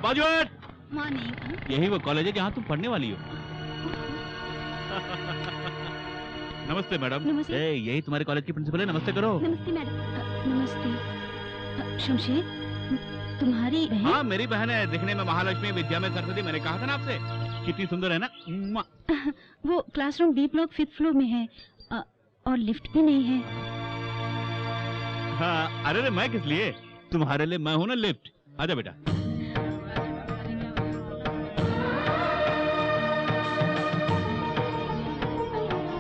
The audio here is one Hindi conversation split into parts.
बाजू हट। मॉर्निंग। यही वो कॉलेज है जहाँ तुम पढ़ने वाली हो। नमस्ते मैडम। नमस्ते। यही तुम्हारे कॉलेज की प्रिंसिपल है, नमस्ते करो। नमस्ते मैडम। नमस्ते। शमशेर, तुम्हारी बहन? हाँ मेरी बहन है, दिखने में महालक्ष्मी, विद्या में सरस्वती। मैंने कहा था ना आपसे, कितनी सुंदर है ना। वो classroom B block 5th floor में है और लिफ्ट भी नहीं है। हाँ अरे मैं किस लिए, तुम्हारे लिए मैं हूँ ना लिफ्ट। आजा बेटा।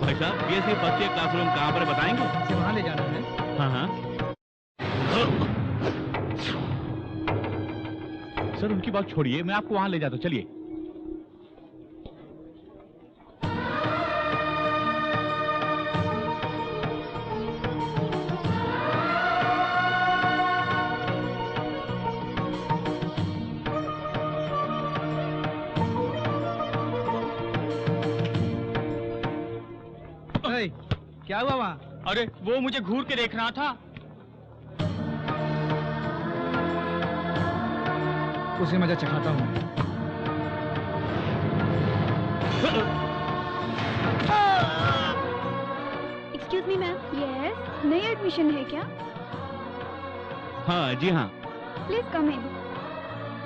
भाई साहब BSc फर्स्ट ईयर क्लासरूम कहाँ पर बताएंगे? वहाँ ले जाना है। हाँ हाँ सर उनकी बात छोड़िए, मैं आपको वहां ले जाता हूँ, चलिए। क्या हुआ वहाँ? अरे वो मुझे घूर के देख रहा था। उसे मजा चखाता हूँ। Excuse me ma'am. यस, नई एडमिशन है क्या? हाँ जी हाँ। प्लीज कम इन।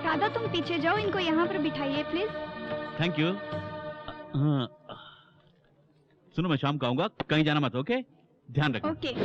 राधा तुम पीछे जाओ, इनको यहाँ पर बिठाइए प्लीज। Thank you. हाँ सुनो, मैं शाम को आऊंगा, कहीं जाना मत, ओके? ध्यान रखना। ओके।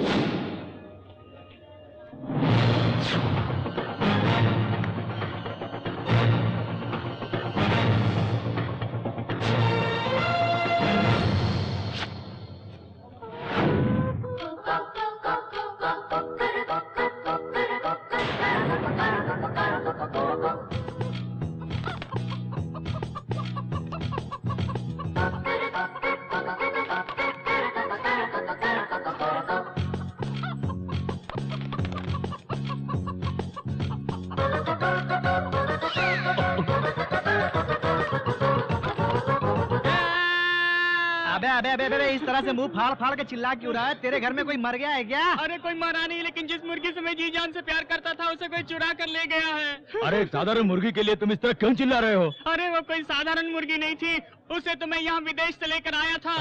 अबे इस तरह से मुंह फाड़ फाड़ के चिल्ला क्यों रहा है? तेरे घर में कोई मर गया है क्या? अरे कोई मरा नहीं, लेकिन जिस मुर्गी से मैं जी जान से प्यार करता था उसे कोई चुरा कर ले गया है। अरे साधारण मुर्गी के लिए तुम इस तरह क्यों चिल्ला रहे हो? अरे वो कोई साधारण मुर्गी नहीं थी, उसे तो मैं यहाँ विदेश से लेकर आया था।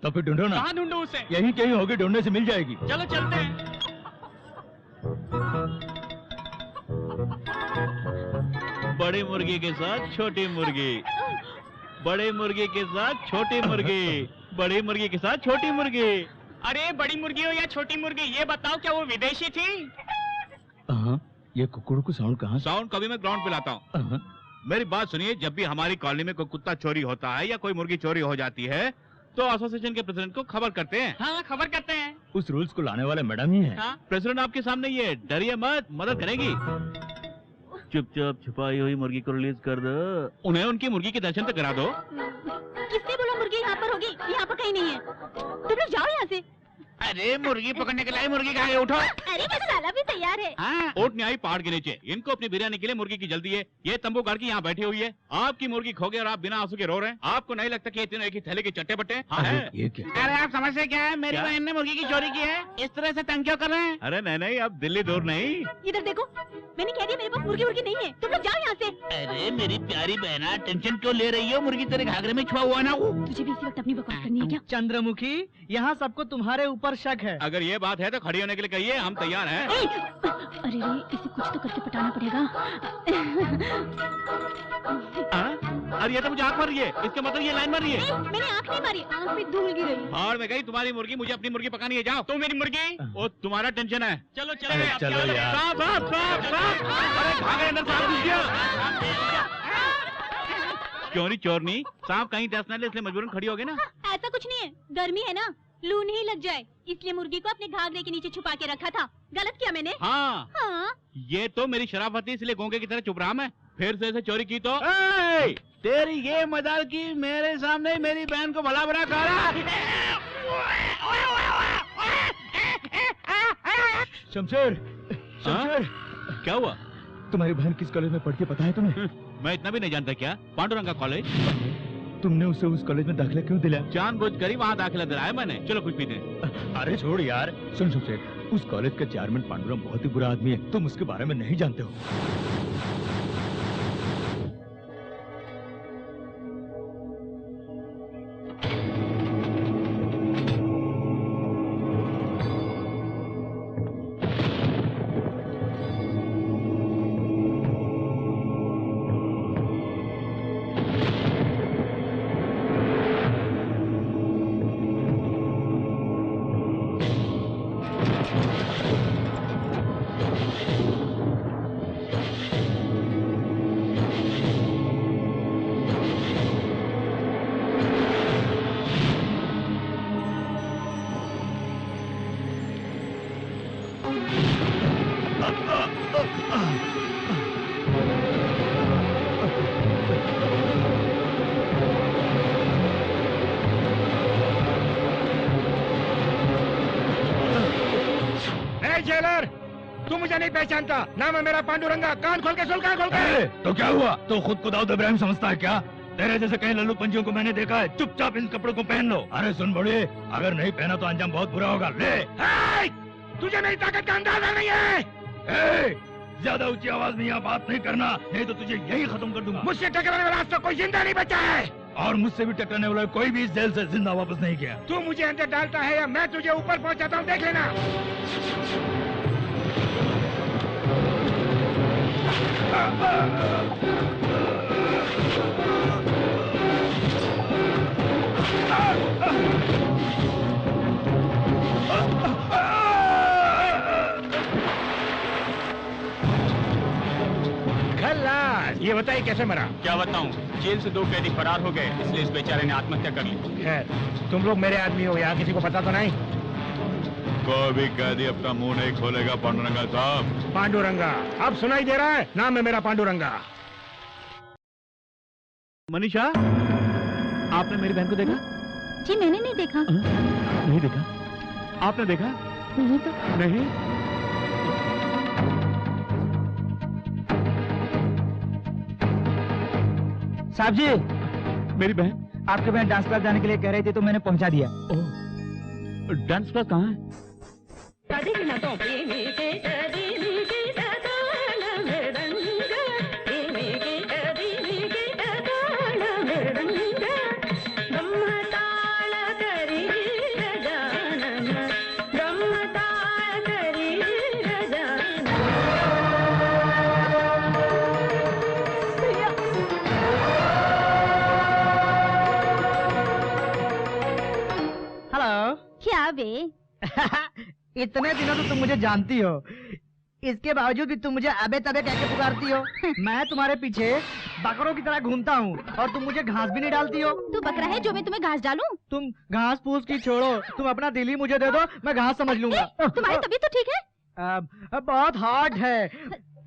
तो फिर ढूंढो ना। कहाँ ढूंढूं उसे? यहीं कहीं होगी, ढूंढने से मिल जाएगी। चलो चलते हैं। बड़ी मुर्गी के साथ छोटी मुर्गी, बड़ी मुर्गी के साथ छोटी मुर्गी, बड़ी मुर्गी के साथ छोटी मुर्गी। अरे बड़ी मुर्गी हो या छोटी मुर्गी, ये बताओ क्या वो विदेशी थी? ये कुकड़ू को साउंड कहाँ? साउंड कभी मैं ग्राउंड पे लाता हूँ। मेरी बात सुनिए, जब भी हमारी कॉलोनी में कोई कुत्ता चोरी होता है या कोई मुर्गी चोरी हो जाती है तो एसोसिएशन के प्रेसिडेंट को खबर करते हैं। हाँ खबर करते हैं। उस रूल्स को लाने वाले मैडम ही है। हाँ? प्रेसिडेंट आपके सामने ही है, डरिए मत, मदद करेगी। चुपचाप छुपाई हुई मुर्गी को रिलीज कर दो, उन्हें उनकी मुर्गी के दर्शन तो करा दो। किसने बोला मुर्गी यहाँ पर होगी? यहाँ पर कहीं नहीं है। तुम लोग जाओ यहाँ से। अरे मुर्गी पकड़ने के लिए मुर्गी कहाँ है? उठो। अरे मसाला भी तैयार है। हाँ, ओट नहीं आई पहाड़ के नीचे। इनको अपनी बिरयानी के लिए मुर्गी की जल्दी है। ये तंबू गाड़ की यहाँ बैठी हुई है। आपकी मुर्गी खो गई और आप बिना आंसू के रो रहे हैं। आपको नहीं लगता कि ये तीनों एक ही थैले के चट्टे बट्टे? हाँ है। ये क्या? अरे आप समझते क्या है, मेरी बहन ने मुर्गी की चोरी की है, इस तरह से तंग क्यों कर रहे हैं? अरे नहीं, अब दिल्ली दूर नहीं। इधर देखो, मैंने कह दिया मेरे पास मुर्गी उर्गी नहीं है, तुम लोग जाओ यहाँ से। अरे मेरी प्यारी बहना, टेंशन क्यों ले रही हो? मुर्गी तेरे घाघरे में छुपा हुआ ना वो। तुझे भी इसी वक्त अपनी बकवास करनी है क्या? चंद्रमुखी, यहाँ सबको तुम्हारे ऊपर शक है। अगर ये बात है तो खड़ी होने के लिए कहिए, हम तैयार हैं। अरे रे, इसे कुछ तो करके पटाना पड़ेगा। अरे ये तो मुझे आँख मार रही है, इसका मतलब ये लाइन मार रही है। मैंने आँख नहीं मारी, आँख में धूल गिरी। भाड़ में गई तुम्हारी मुर्गी, मुझे अपनी मुर्गी पकानी है। जाओ। तो मेरी मुर्गी? वो तुम्हारा टेंशन है। चलो चलो चलो यार। साफ साफ साफ साफ। अरे घाघरे अंदर साफ घुस गया। क्यों नहीं चोरनी, सांप कहीं दस न ले इसलिए मजबूरन खड़ी हो गई ना। ऐसा कुछ नहीं है, गर्मी है ना, लू नहीं लग जाए, इसलिए मुर्गी को अपने घाघरे के नीचे छुपा के रखा था। गलत किया मैंने? हाँ। हाँ। ये तो मेरी शराफत थी, इसलिए गोंगे की तरह चुप रहा मैं। फिर से ऐसे चोरी की तो तेरी ये मजाल की मेरे सामने मेरी बहन को भला बुरा कहा। शमशेर, शमशेर, क्या हुआ? तुम्हारी बहन किस कॉलेज में पढ़ती पता है तुम्हें? मैं इतना भी नहीं जानता क्या? पांडुरंगा कॉलेज। तुमने उसे उस कॉलेज में दाखिला क्यों दिलाया? जानबूझ कर ही वहाँ दाखिला दिलाया मैंने। चलो कुछ पीते हैं। अरे छोड़ यार। सुन शेख, उस कॉलेज का चेयरमैन पांडुरंग बहुत ही बुरा आदमी है, तुम उसके बारे में नहीं जानते हो। जेलर, तू मुझे नहीं पहचानता, नाम है मेरा पांडुरंगा। कान खोल के सुन, कान खोल के। तो क्या हुआ? तो खुद को दाऊद इब्राहिम समझता है क्या? तेरे जैसे कई लल्लू पंजियों को मैंने देखा है। चुपचाप इन कपड़ों को पहन लो। अरे सुन बड़े, अगर नहीं पहना तो अंजाम बहुत बुरा होगा। ले, तुझे मेरी ताकत का अंदाजा नहीं है। ज्यादा ऊंची आवाज में यहाँ बात नहीं करना, नहीं तो तुझे यही खत्म कर दूंगा। मुझसे टकराने वाला आज तक कोई जिंदा नहीं बचा है, और मुझसे भी टकराने वाला कोई भी इस जेल से जिंदा वापस नहीं गया। तू मुझे अंदर डालता है या मैं तुझे ऊपर पहुंचाता हूँ, देख लेना। खल्लास, ये बताइए कैसे मरा? क्या बताऊं, जेल से 2 कैदी फरार हो गए, इसलिए इस बेचारे ने आत्महत्या कर ली। खैर, तुम लोग मेरे आदमी हो, यहाँ किसी को पता तो नहीं? कोई भी कैदी अपना मुंह नहीं खोलेगा पांडुरंगा साहब। पांडुरंगा, अब सुनाई दे रहा है? नाम है मेरा पांडुरंगा। मनीषा, आपने मेरी बहन को देखा? जी मैंने नहीं देखा। नहीं देखा? आपने देखा? नहीं तो। नहीं? साहब जी, मेरी बहन? आपके बहन डांस क्लास जाने के लिए कह रही थी तो मैंने पहुंचा दिया। डांस क्लास कहाँ है? क्या बे? इतने दिनों से तुम मुझे जानती हो, इसके बावजूद भी तुम मुझे अबे तबे कह के पुकारती हो। मैं तुम्हारे पीछे बकरों की तरह घूमता हूँ और तुम मुझे घास भी नहीं डालती हो। तू बकरा है जो मैं तुम्हें घास डालूं? तुम घास फूस की छोड़ो, तुम अपना दिल ही मुझे दे दो, मैं घास समझ लूंगा। तुम्हारी तबीयत तो ठीक है? बहुत हार्ड है,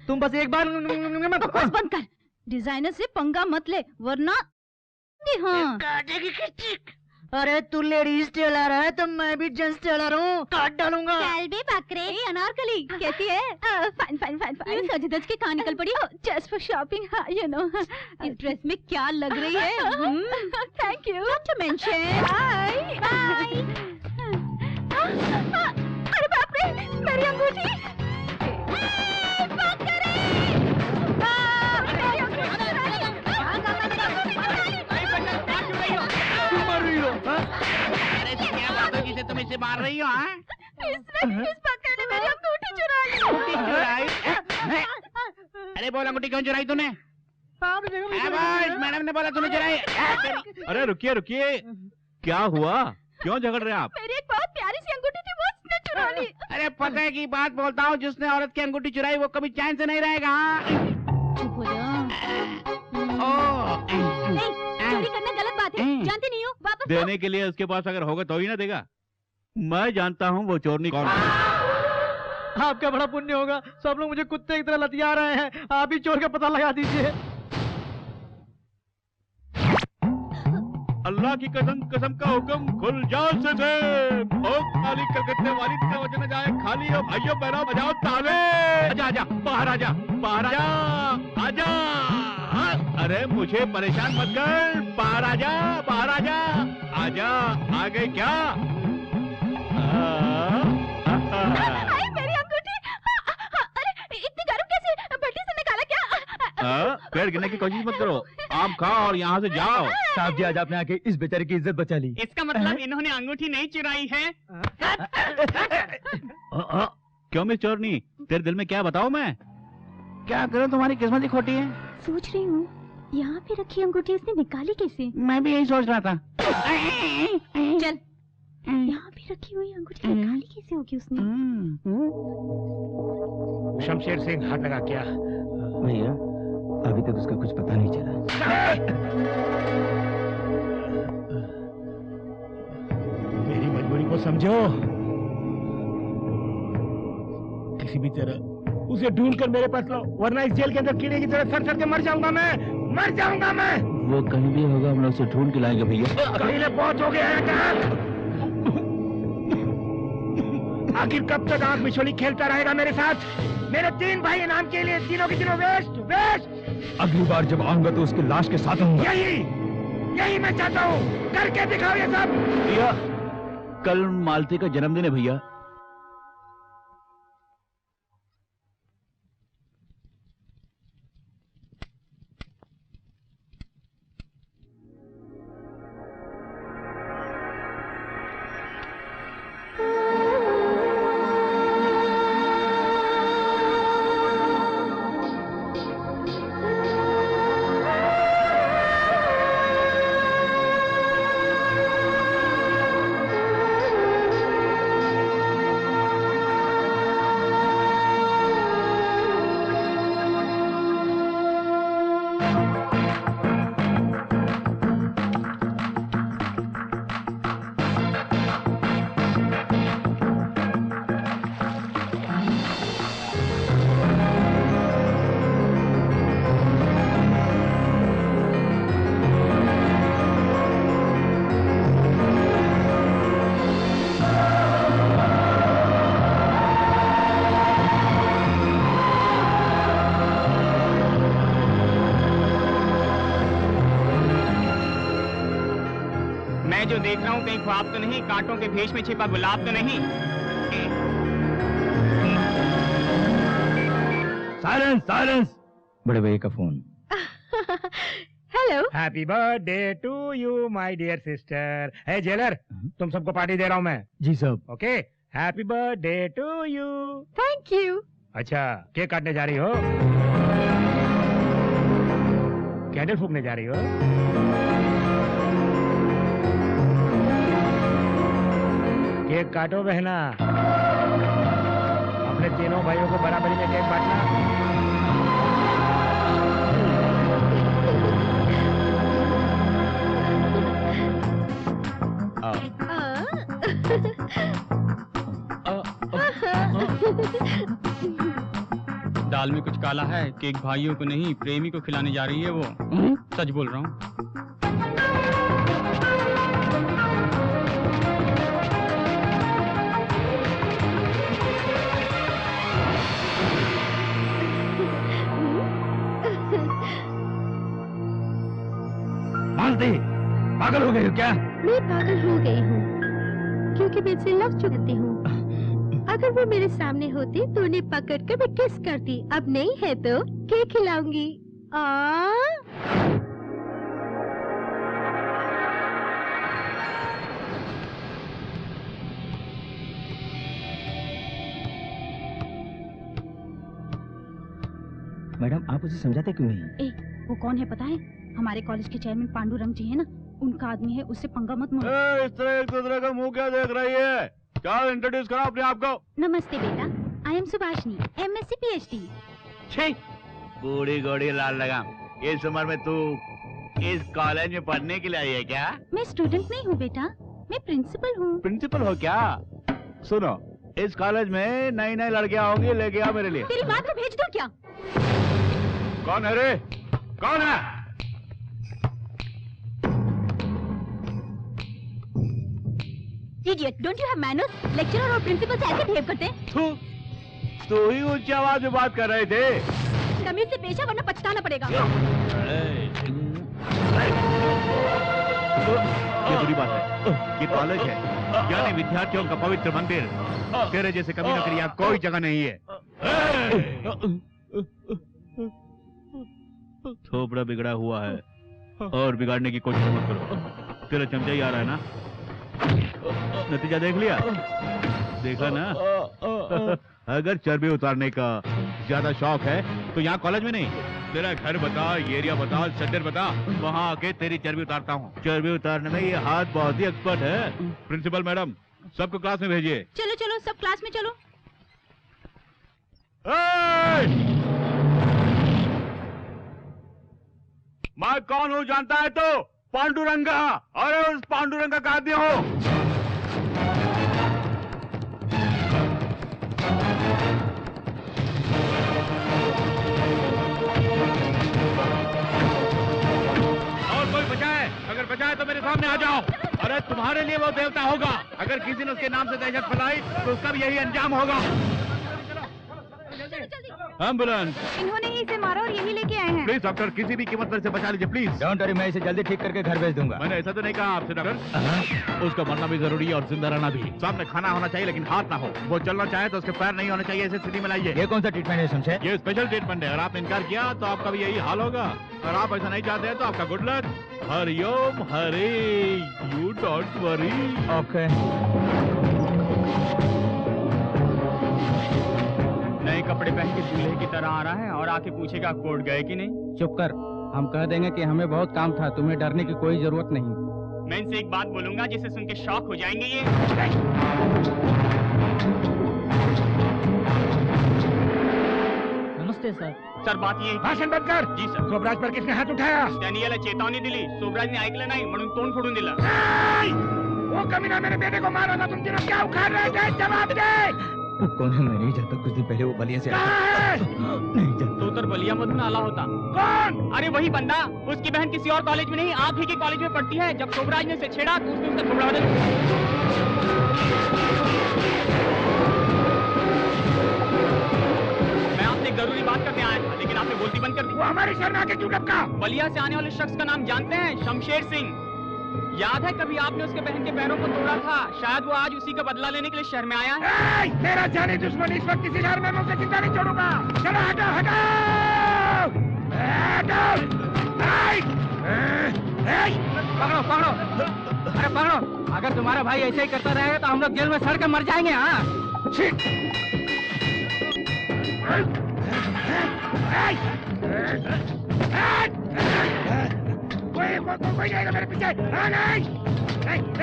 तुम बस एक बार बकवास बंद कर। डिजाइनर से पंगा मत ले वरना। हाँ। अरे तू लेडीज टेलर है तो मैं भी जेंट्स टेलर हूँ, काट डालूंगा। चल बे बकरे। अनारकली कैसी है? Fine fine fine fine. सज धज के कहाँ निकल पड़ी हो? Just for shopping, you know. इस ड्रेस में क्या लग रही है? Thank you. Not to mention. Bye bye. अरे बाप रे, मेरी अंगूठी। तुम इसे मार रही हो? इस बकरे ने मेरी अंगूठी चुरा ली। अरे बोल, अंगूठी क्यों चुराई तूने? मैडम ने बोला तूने चुराई। अरे रुकिए रुकिए, क्या हुआ? क्यों झगड़ रहे हैं आप? मेरी एक बहुत प्यारी सी अंगूठी थी, वो उसने चुरा ली। अरे पता की बात बोलता हूँ, जिसने औरत की अंगूठी चुराई वो कभी चैन से नहीं रहेगा। चुप हो जाओ। चोरी करना गलत बात है, जानती नहीं हो? वापस देने के लिए उसके पास अगर होगा तो ही ना देगा। मैं जानता हूँ वो चोरनी कौन है। आपका बड़ा पुण्य होगा, सब लोग मुझे कुत्ते की तरह लतिया रहे हैं, आप ही चोर का पता लगा दीजिए। अल्लाह की कसम, कसम का हुक्म, खुल जाओ से ओ खाली कलकत्ते वाली का वजन न जाए खाली। हो भाइयों बहनों, बजाओ ताले। आजा आजा, बाहर आजा, बाहर आजा, आजा। अरे मुझे परेशान मत कर, बाहर आजा, बाहर आजा, आजा। आ गए क्या? आई मेरी अंगूठी। अरे इतनी गर्म कैसे? भट्टी से निकाला क्या? पेड़ गिरने की कोशिश मत करो, आप खाओ और यहाँ से जाओ। साहब जी आज आपने आके इस बेचारे की इज्जत बचा ली। इसका मतलब इन्होंने अंगूठी नहीं चुराई है। क्यों मिस चोरनी, तेरे दिल में क्या बताओ मैं? क्या करूं, तुम्हारी किस्मत ही खोटी है। सोच रही हूँ यहाँ पे रखी अंगूठी इसने निकाली कैसे? मैं भी यही सोच रहा था। चल यहाँ पे रखी हुई अंगूठी निकाली कैसे होगी उसने? शमशेर सिंह हाथ लगा क्या? भैया अभी तक उसका कुछ पता नहीं चला। मेरी मजबूरी को समझो। किसी भी तरह उसे ढूंढ कर मेरे पास लाओ, वरना इस जेल के अंदर कीड़े की तरह सड़ सड़ के मर जाऊंगा मैं। वो कहीं भी होगा, हम लोग उसे ढूंढ के लाएंगे भैया। कहीं ले पहुंच हो गया है कहाँ? आखिर कब तक आंख मिचोली खेलता रहेगा मेरे साथ? मेरे 3 भाई इनाम के लिए तीनों के तीनों वेस्ट। अगली बार जब आऊंगा तो उसकी लाश के साथ आऊंगा। यही मैं चाहता हूँ, करके दिखाओ ये सब। भैया कल मालती का जन्मदिन है भैया। जो देख रहा हूँ कहीं ख्वाब तो नहीं, कांटों के भेष में छिपा गुलाब तो नहीं। साइलेंस। बड़े भैया का phone. Hello. Happy birthday to you my dear sister. Hey jailer, तुम सबको पार्टी दे रहा हूँ मैं। जी साहब। Okay, happy birthday to you. Thank you. अच्छा, केक काटने जा रही हो? कैंडल फूकने जा रही हो? केक काटो बहना, अपने तीनों भाइयों को बराबरी में केक बांटना। दाल में कुछ काला है, केक भाइयों को नहीं प्रेमी को खिलाने जा रही है वो। सच बोल रहा हूँ। मालती, पागल हो गई हो क्या? मैं पागल हो गई हूँ क्योंकि मैं इनसे लव चुकती हूँ। अगर वो मेरे सामने होती तो उन्हें पकड़ कर मैं किस करती। अब नहीं है तो केक खिलाऊंगी। मैडम आप उसे समझाते क्यों नहीं? वो कौन है पता है? हमारे कॉलेज के चेयरमैन पांडुरंग जी है ना, उनका आदमी है, उससे पंगा मत मारो। इस तरह एक दूसरे का मुंह क्या देख रही है? चलो इंट्रोड्यूस करो अपने आप को। नमस्ते बेटा, I am Subhashini, MSc PhD। छी, बूढ़ी गोड़ी लाल लगाम, इस उम्र में तू इस कॉलेज में पढ़ने के लिए आई है क्या? मैं स्टूडेंट नहीं हूँ बेटा, मैं प्रिंसिपल हूँ। प्रिंसिपल हो क्या? सुनो, इस कॉलेज में नई नई लड़कियां होंगी, लेके आओ मेरे लिए। तेरी माँ को भेज दो क्या? कौन है रे? कौन है? Idiot, don't you have manners? Lecturer और प्रिंसिपल से ऐसे बिहेव करते हैं? तू ही ऊंची आवाज में बात कर रहे थे। तमीज से पेशा वरना पछताना पड़ेगा। ये बुरी बात है। ये कॉलेज है, यानी विद्यार्थियों का पवित्र मंदिर। तेरे जैसे कमीनों के लिए यहाँ कोई जगह नहीं है। थोपड़ा बिगड़ा हुआ है और बिगाड़ने की कोशिश मत करो। तेरा चमचा ही आ रहा है ना? नतीजा देख लिया? देखा ना? अगर चर्बी उतारने का ज्यादा शौक है तो यहाँ कॉलेज में नहीं, तेरा घर बता, एरिया बता, सेंटर बता, वहाँ आके तेरी चर्बी उतारता हूँ। चर्बी उतारने में ये हाथ बहुत ही एक्सपर्ट है। प्रिंसिपल मैडम, सबको क्लास में भेजिए। चलो चलो, सब क्लास में चलो। मैं कौन हूँ जानता है तो? पांडुरंगा। अरे उस पांडुरंगा का आदमी हो। और कोई बचाए? अगर बचाए तो मेरे सामने आ जाओ। अरे तुम्हारे लिए वो देवता होगा। अगर किसी ने उसके नाम से दहशत फैलाई तो उसका भी यही अंजाम होगा। एम्बुलेंस। इन्होंने ही इसे मारा और यही लेके आए हैं। प्लीज डॉक्टर, किसी भी कीमत पर इसे बचा लीजिए प्लीज। डोंट वरी, मैं इसे जल्दी ठीक करके घर भेज दूंगा। मैंने ऐसा तो नहीं कहा आपसे डॉक्टर। उसका मरना भी जरूरी है और जिंदा रहना भी। सामने खाना होना चाहिए लेकिन हाथ ना हो। वो चलना चाहे तो उसके पैर नहीं होने चाहिए। इसे स्थिति में लाइए। ये कौन सा ट्रीटमेंट है शमशेर? ये स्पेशल ट्रीटमेंट है। अगर आपने इनकार किया तो आपका भी यही हाल होगा। और आप ऐसा नहीं चाहते हैं तो आपका good luck. Hariom Hare, you don't worry. Okay. नए कपड़े पहन के दूल्हे की तरह आ रहा है और आके पूछेगा कोर्ट गए कि नहीं। चुप कर, हम कह देंगे कि हमें बहुत काम था, तुम्हें डरने की कोई जरूरत नहीं। मैं इनसे एक बात बोलूंगा जिसे सुन के शॉक हो जाएंगे ये। नमस्ते सर। सर बात ये भाषण बंद कर। जी सर। सोबराज पर किसने हाथ उठाया? त्यांनी याला चेतावणी दिली, सोबराजने ऐकलं नाही म्हणून तोंड फोडून दिलं। वो कमीना मेरे बेटे को मारा था, तुम तीनों क्या उखाड़ रहे थे? जवाब दे। वो कौन है? मैं नहीं जानता। कुछ दिन पहले वो बलिया से कहाँ है? नहीं जानता। तो उतर बलिया मधून आला होता। कौन? अरे वही बंदा। उसकी बहन किसी और कॉलेज में नहीं, आप ही के कॉलेज में पढ़ती है। जब सोबराज ने उसे छेड़ा तो उसने उसका थोबड़ा बदल। मैं आपसे एक जरूरी बात करने आया था लेकिन आपने बोलती बंद कर दी। वो हमारी शरण आके क्यों टपका? बलिया से आने वाले शख्स का नाम जानते हैं? शमशेर सिंह। याद है कभी आपने उसके बहन के पैरों को तोड़ा था? शायद वो आज उसी का बदला लेने के लिए शहर में आया है। तेरा जानी दुश्मन इस वक्त किसी शहर में मैं उसे जिंदा नहीं छोड़ूंगा। चलो हटाओ हटाओ हटाओ। पकड़ो पकड़ो, अरे पकड़ो। अगर तुम्हारा भाई ऐसे ही करता रहेगा तो हम लोग जेल में सड़ के मर जाएंगे। हाँ कोई जाएगा मेरे पीछे। नहीं,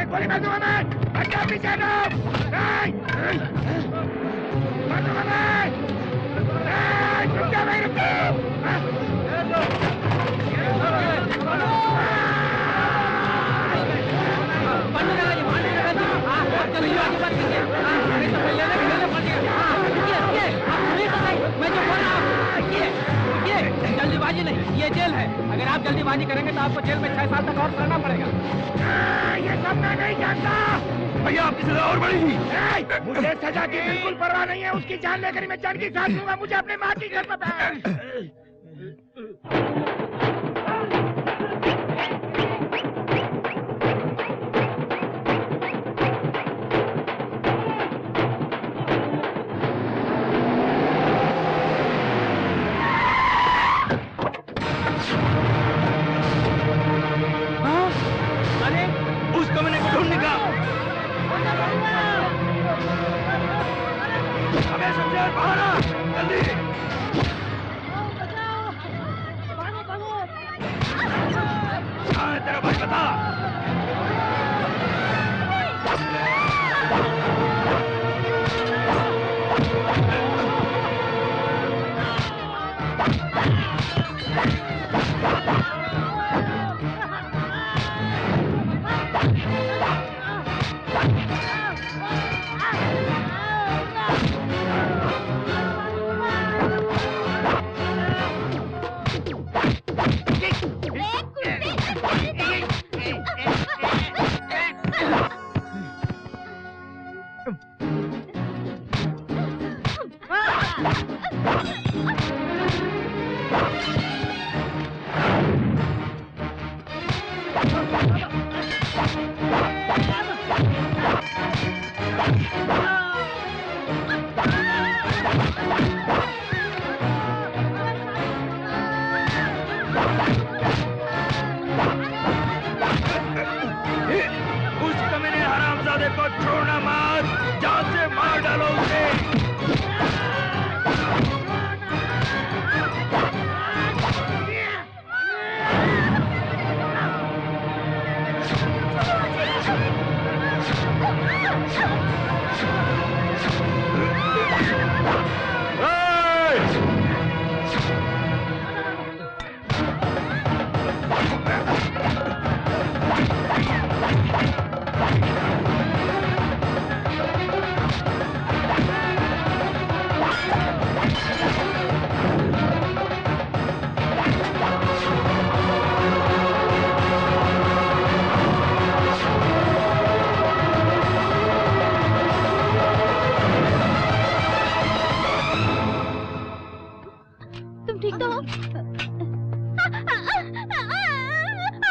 गोली मार दूंगा मैं। हटो पीछे हटो। मार दूंगा मैं। रुक जा भाई, रुक जल्दीबाजी नहीं, ये जेल है। अगर आप जल्दीबाजी करेंगे तो आपको जेल में 6 साल तक और रहना पड़ेगा। ये सब मैं नहीं जानता। भैया आपकी सजा और बढ़ेगी। मुझे सजा की बिल्कुल परवाह नहीं है। उसकी जान लेकर ही मैं जान की सांस लूंगा। मुझे अपने माँ की घर पता है।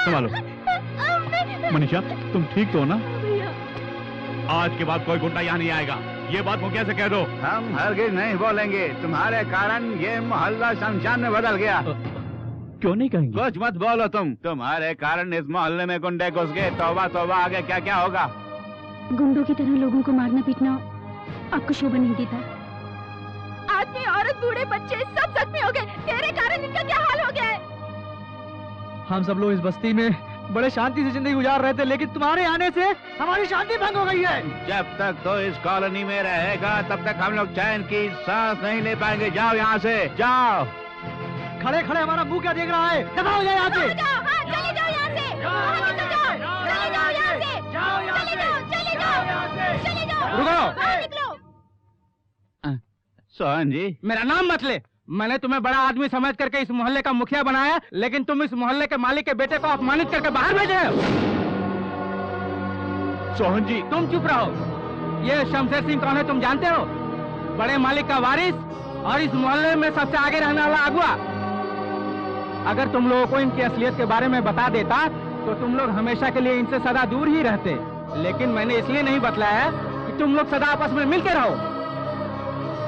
संभालो। मनीषा, तुम ठीक तो हो ना? आज के बाद कोई गुंडा यहाँ नहीं आएगा, ये बात मुखिया से कह दो। हम हरगिज नहीं बोलेंगे, तुम्हारे कारण ये मोहल्ला शमशान में बदल गया। क्यों नहीं कहेंगे? कुछ मत बोलो तुम, तुम्हारे कारण इस मोहल्ले में गुंडे घुस गए। तौबा तौबा, आगे क्या क्या होगा। गुंडों की तरह लोगों को मारना पीटना आपको शोभा नहीं देता। आदमी, औरत, बूढ़े, बच्चे सब जख्मी हो गए। तेरे कारण इनका क्या हाल हो गया है? हम सब लोग इस बस्ती में बड़े शांति से जिंदगी गुजार रहे थे, लेकिन तुम्हारे आने से हमारी शांति भंग हो गई है। जब तक तो इस कॉलोनी में रहेगा तब तक हम लोग चैन की सांस नहीं ले पाएंगे। जाओ यहाँ से, जाओ। खड़े खड़े हमारा मुंह क्या देख रहा है? दबाओ यहाँ से। चले जाओ यहाँ से। रुको। सोहन जी, मेरा नाम मत ले। मैंने तुम्हें बड़ा आदमी समझ करके इस मोहल्ले का मुखिया बनाया, लेकिन तुम इस मोहल्ले के मालिक के बेटे को अपमानित करके बाहर भेजे हो। सोहन जी, तुम चुप रहो। ये शमशेर सिंह कौन है तुम जानते हो? बड़े मालिक का वारिस और इस मोहल्ले में सबसे आगे रहने वाला अगुआ। अगर तुम लोगों को इनकी असलियत के बारे में बता देता तो तुम लोग हमेशा के लिए इनसे सदा दूर ही रहते, लेकिन मैंने इसलिए नहीं बतलाया कि तुम लोग सदा आपस में मिलकर रहो।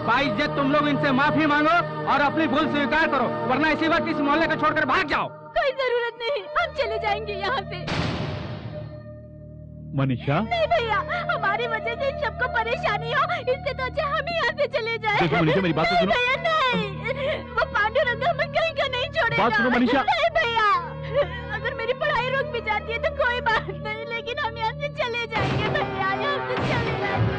बाइज्जत तुम लोग इनसे माफी मांगो और अपनी भूल स्वीकार करो, वरना इसी वक्त इस मोहल्ले को छोड़कर भाग जाओ। कोई जरूरत नहीं, हम चले जाएंगे यहाँ से। मनीषा, नहीं भैया, हमारी वजह से इन सबको परेशानी हो, इससे तो अच्छा हम ही यहाँ से चले जाएं। देखो मनीषा, मेरी बात तो सुनो। भैया नहीं, वो पांडुरंग हमें कहीं का नहीं छोड़ेगा। बात सुनो मनीषा। नहीं भैया, अगर मेरी पढ़ाई रुक भी जाती है तो कोई बात नहीं, लेकिन हम यहाँ से चले जाएंगे भैया, यहाँ से चले जाएंगे।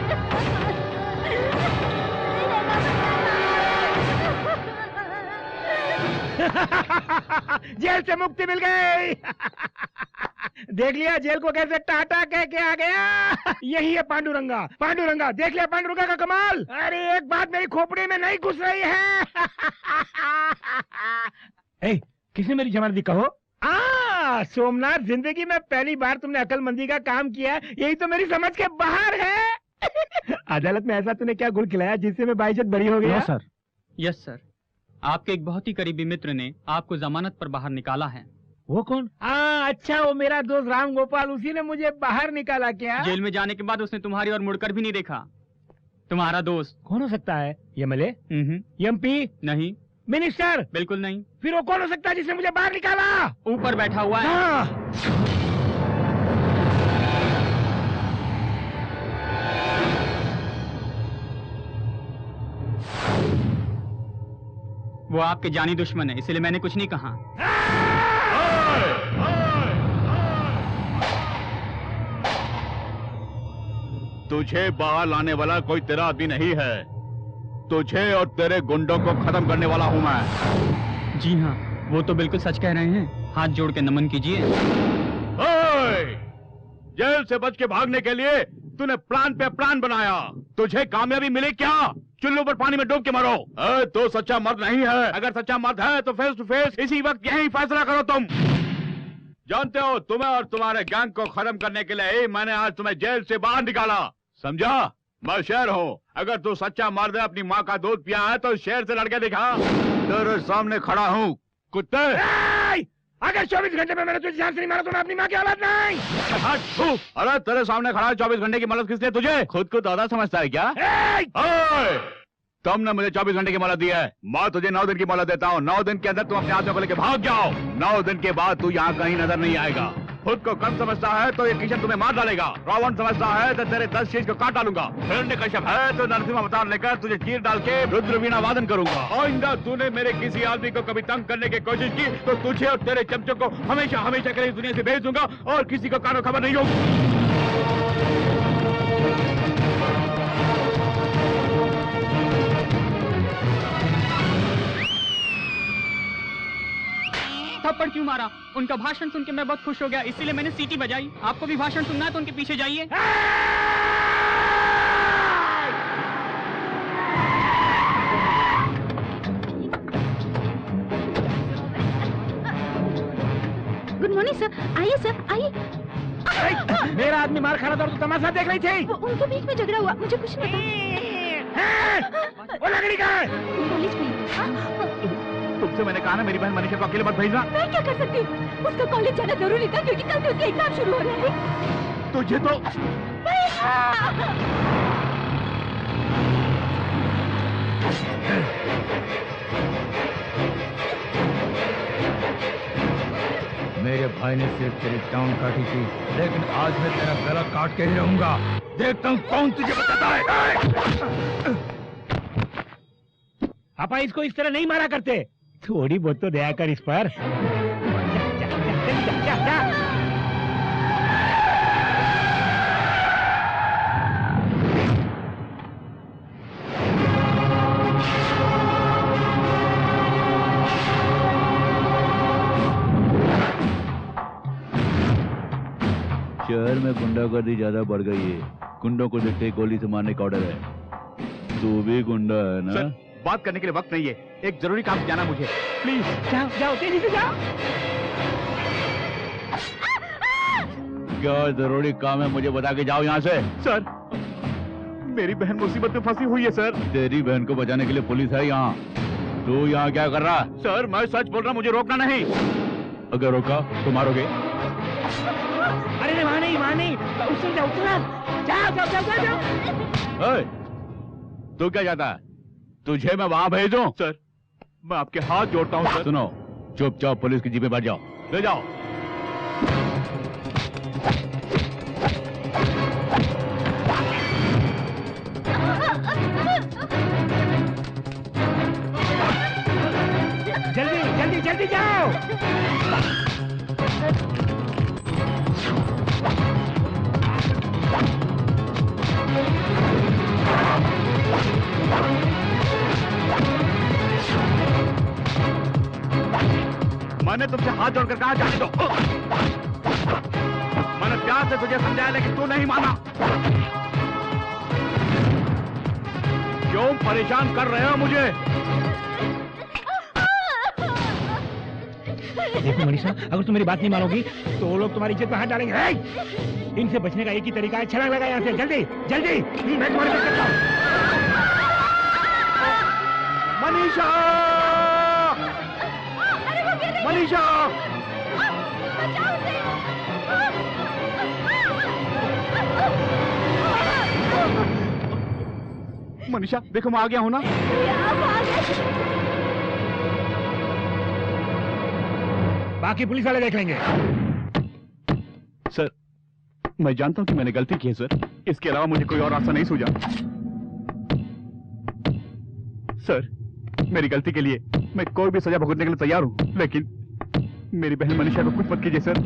जेल से मुक्ति मिल गई। देख लिया जेल को कैसे टाटा कह के आ गया। यही है पांडुरंगा। पांडुरंगा, देख लिया पांडुरंगा का कमाल। अरे एक बात मेरी खोपड़ी में नहीं घुस रही है। ए, किसने मेरी जमानत दी कहो? सोमनाथ, जिंदगी में पहली बार तुमने अकलमंदी का काम किया, यही तो मेरी समझ के बाहर है। अदालत में ऐसा तूने क्या गुल खिलाया जिससे मैं बाइज्जत बरी हो गया? सर। यस सर, आपके एक बहुत ही करीबी मित्र ने आपको जमानत पर बाहर निकाला है। वो कौन? अच्छा, वो मेरा दोस्त राम गोपाल, उसी ने मुझे बाहर निकाला क्या? जेल में जाने के बाद उसने तुम्हारी ओर मुड़कर भी नहीं देखा। तुम्हारा दोस्त कौन हो सकता है? एमएलए? एमपी? नहीं। मिनिस्टर? बिल्कुल नहीं। फिर वो कौन हो सकता है जिसने मुझे बाहर निकाला? ऊपर बैठा हुआ है। वो आपके जानी दुश्मन है, इसलिए मैंने कुछ नहीं कहा। तुझे बाहर लाने वाला कोई तेरा आदमी नहीं है, तुझे और तेरे गुंडों को खत्म करने वाला हूँ मैं। जी हाँ, वो तो बिल्कुल सच कह रहे हैं। हाथ जोड़ के नमन कीजिए। जेल से बच के भागने के लिए तूने प्लान पे प्लान बनाया, तुझे कामयाबी मिली क्या? चुल्लू पर पानी में डूब के मरो। तो सच्चा मर्द नहीं है। अगर सच्चा मर्द है तो फेस टू फेस इसी वक्त यही फैसला करो। तुम जानते हो, तुम्हें और तुम्हारे गैंग को खत्म करने के लिए ही मैंने आज तुम्हें जेल से बाहर निकाला, समझा? मैं शेर हूँ, अगर तू सच्चा मर्द है, अपनी माँ का दूध पिया है तो शेर से लड़के दिखा। तेरे सामने खड़ा हूँ कुत्ते। अगर 24 घंटे में मैंने तुझे जान से नहीं मारा तो मैं अपनी माँ की औलाद नहीं। अरे तेरे सामने खड़ा है, 24 घंटे की मोहलत किसने तुझे? खुद को दादा समझता है क्या? तुमने मुझे 24 घंटे की मोहलत दी है, मैं तुझे 9 दिन की मोहलत देता हूँ। 9 दिन के अंदर तुम अपने आदमियों को लेकर भाग जाओ। 9 दिन के बाद तू यहाँ कहीं नजर नहीं आएगा। खुद को कम समझता है तो ये किशन तुम्हें मार डालेगा। रावण समझता है तो तेरे 10 शीश को काट डालूंगा। हिरण्यकश्यप है तो नरसिंह अवतार लेकर तुझे चीर डाल के रुद्र वीणा वादन करूंगा। आइंदा तूने मेरे किसी आदमी को कभी तंग करने की कोशिश की तो तुझे और तेरे चमचों को हमेशा हमेशा के लिए दुनिया से भेज दूंगा और किसी को कानो खबर नहीं होगी। थप्पड़ क्यों मारा? उनका भाषण सुन के मैं बहुत खुश हो गया, इसीलिए मैंने सीटी बजाई। आपको भी भाषण सुनना है तो उनके पीछे जाइए। गुड मॉर्निंग सर, आइए सर, आइए। मेरा आदमी मार खा रहा था और तू तमाशा देख रही थी। उनके बीच में झगड़ा हुआ, मुझे कुछ नहीं पता। वो लकड़ी कहाँ है? कॉलेज में। तुम तुमसे मैंने कहा ना मेरी बहन मनीषा को अकेले मत भेजना। मैं क्या कर सकती हूँ? उसका कॉलेज जाना जरूरी था क्योंकि कल से उसके एग्जाम शुरू हो रहे हैं। तुझे तो मेरे भाई ने सिर्फ तेरी टांग काटी थी, लेकिन आज मैं तेरा गला काट के ही रहूंगा। देखता हूँ कौन तुझे बचाता है। पापा इसको इस तरह नहीं मारा करते, थोड़ी बहुत तो दया कर इस पर। जा। शहर में गुंडागर्दी ज्यादा बढ़ गई है। गुंडों को देखते ही गोली से मारने का ऑर्डर है। तू भी गुंडा है ना? सर, बात करने के लिए वक्त नहीं है, एक जरूरी काम से जाना मुझे। प्लीज जाओ तेजी से जाओ। क्या जरूरी काम है मुझे बता के जाओ यहाँ से। सर, मेरी बहन मुसीबत में फंसी हुई है सर। तेरी बहन को बचाने के लिए पुलिस है यहाँ। तू यहाँ क्या कर रहा? सर, मैं सच बोल रहा हूँ, मुझे रोकना नहीं। अगर रोका तो मारोगे? अरे वहाँ नहीं, उछल जाओ। तू क्या चाहता है? तुझे मैं वहाँ भेजूं? सर, मैं आपके हाथ जोड़ता हूँ सर। सुनो, चुपचाप पुलिस की जीप में बैठ जाओ। ले जाओ। जल्दी जाओ। मैंने तुमसे हाथ जोड़कर कहा जाने दो। मैंने प्यार से तुझे समझाया लेकिन तू नहीं माना। क्यों परेशान कर रहे हो मुझे? देखो मनीषा, अगर तुम मेरी बात नहीं मानोगी तो वो लोग तुम्हारी इज्जत पर हाथ डालेंगे। इनसे बचने का एक ही तरीका है, छलांग लगा यहाँ से। जल्दी मैं तुम्हारी मदद करता हूँ। मनीषा! मनीषा! मनीषा, देखो मैं आ गया हूँ ना। बाकी पुलिस वाले देख लेंगे। सर, मैं जानता हूँ कि मैंने गलती की है सर। इसके अलावा मुझे कोई और रास्ता नहीं सूझा। सर, मेरी गलती के लिए मैं कोई भी सजा भुगतने के लिए तैयार हूँ, लेकिन मेरी बहन मनीषा को कुछ मत कीजिए सर।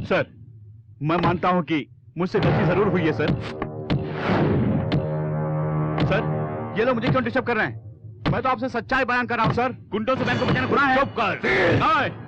सर, मैं मानता हूँ कि मुझसे गलती जरूर हुई है सर। सर, ये लोग मुझे क्यों डिस्टर्ब कर रहे हैं? मैं तो आपसे सच्चाई बयान कर रहा हूँ सर। गुंडों से बहन को बचाना गुनाह है। चुप कर।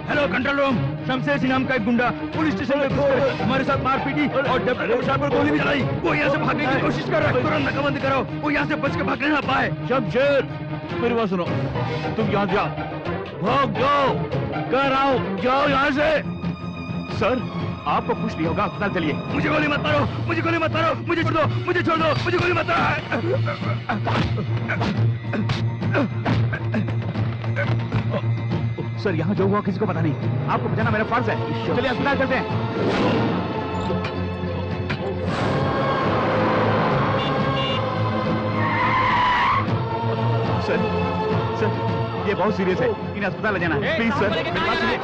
Hello control room. Shamsher Singh नाम का एक गुंडा पुलिस स्टेशन में हमारे साथ मारपीटी और डेप्यूटी कमिश्नर पर गोली भी चलाई। वो यहाँ से भागने की कोशिश कर रहा है। तुरंत नाकाबंदी करो, वो यहाँ से बच के भागने ना पाए। शमशेर, मेरी बात सुनो, तुम यहाँ जाओ, भाग जाओ, कर आओ, जाओ यहाँ से। सर, आपको कुछ नहीं होगा, अस्पताल चलिए। मुझे गोली मत मारो, मुझे गोली मत मारो, मुझे छोड़ दो, मुझे छोड़ दो, मुझे गोली मत सर, यहाँ जो हुआ किसी को पता नहीं। आपको बचाना मेरा फर्ज है। चलिए अस्पताल चलते हैं। सर, ये बहुत सीरियस है, इन्हें अस्पताल ले जाना है। प्लीज सर, मेरी बात सुनिए।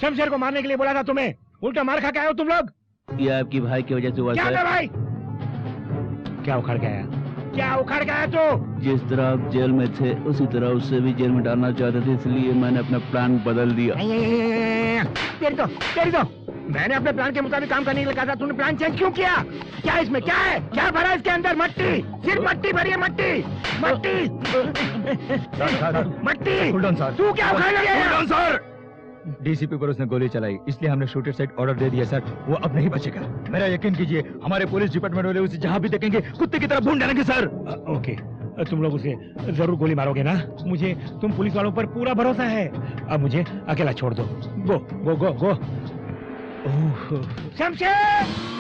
शमशेर को मारने के लिए बोला था तुम्हें, उल्टा मार खा के आए हो तुम लोग। ये आपकी भाई की वजह से हुआ क्या सर। था भाई? क्या उखाड़ के आया? क्या उखाड़ के आया तू? जिस तरह आप जेल में थे उसी तरह उससे भी जेल में डालना चाहते थे, इसलिए मैंने अपना प्लान बदल दिया। तेरी तो मैंने अपने प्लान के मुताबिक काम करने के लिए कहा था, तूने प्लान चेंज क्यों किया? क्या इसमें क्या है? क्या भरा इसके अंदर? मट्टी, सिर्फ मट्टी भरी है, मट्टी मट्टी मट्टी। तू क्या उखाड़ गया सर? डीसीपी पर उसने गोली चलाई, इसलिए हमने शूटर साइड ऑर्डर दे दिया सर। वो अब नहीं बचेगा, मेरा यकीन कीजिए। हमारे पुलिस डिपार्टमेंट वाले उसे जहाँ भी देखेंगे कुत्ते की तरह भून डालेंगे सर। ओके, तुम लोग उसे जरूर गोली मारोगे ना? मुझे तुम पुलिस वालों पर पूरा भरोसा है। अब मुझे अकेला छोड़ दो। गो गो गो गो। शमशेर!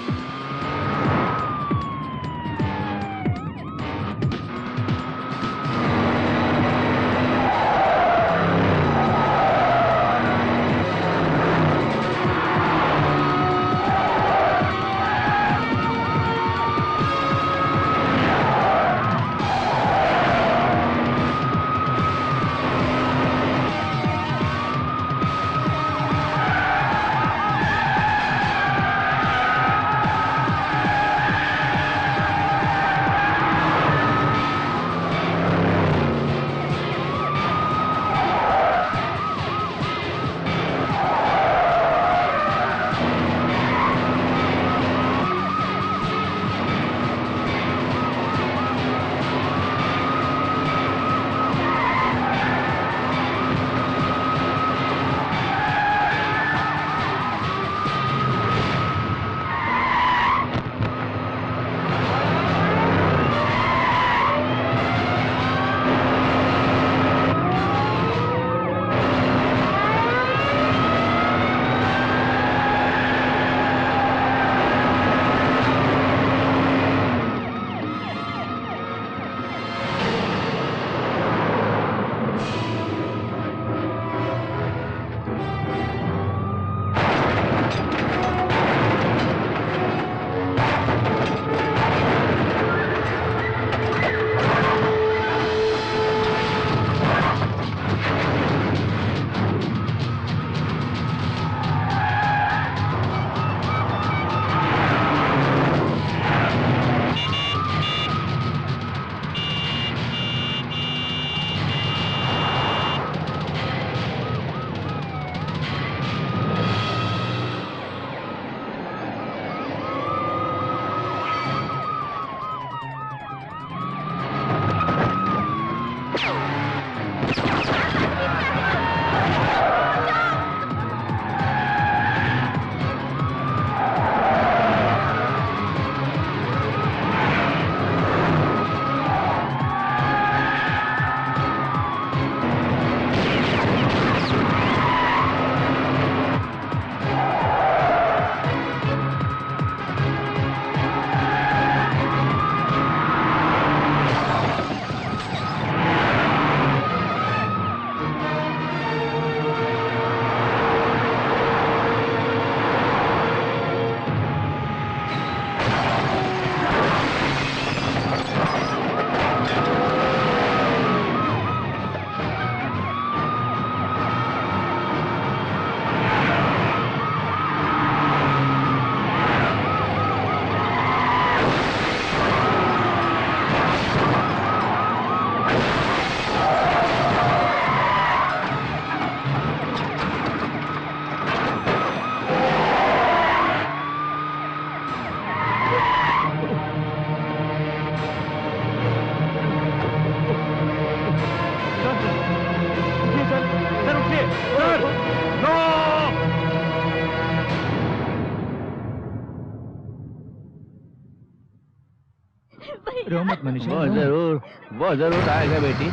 रो मत मनीषा। वो जरूर आएगा बेटी।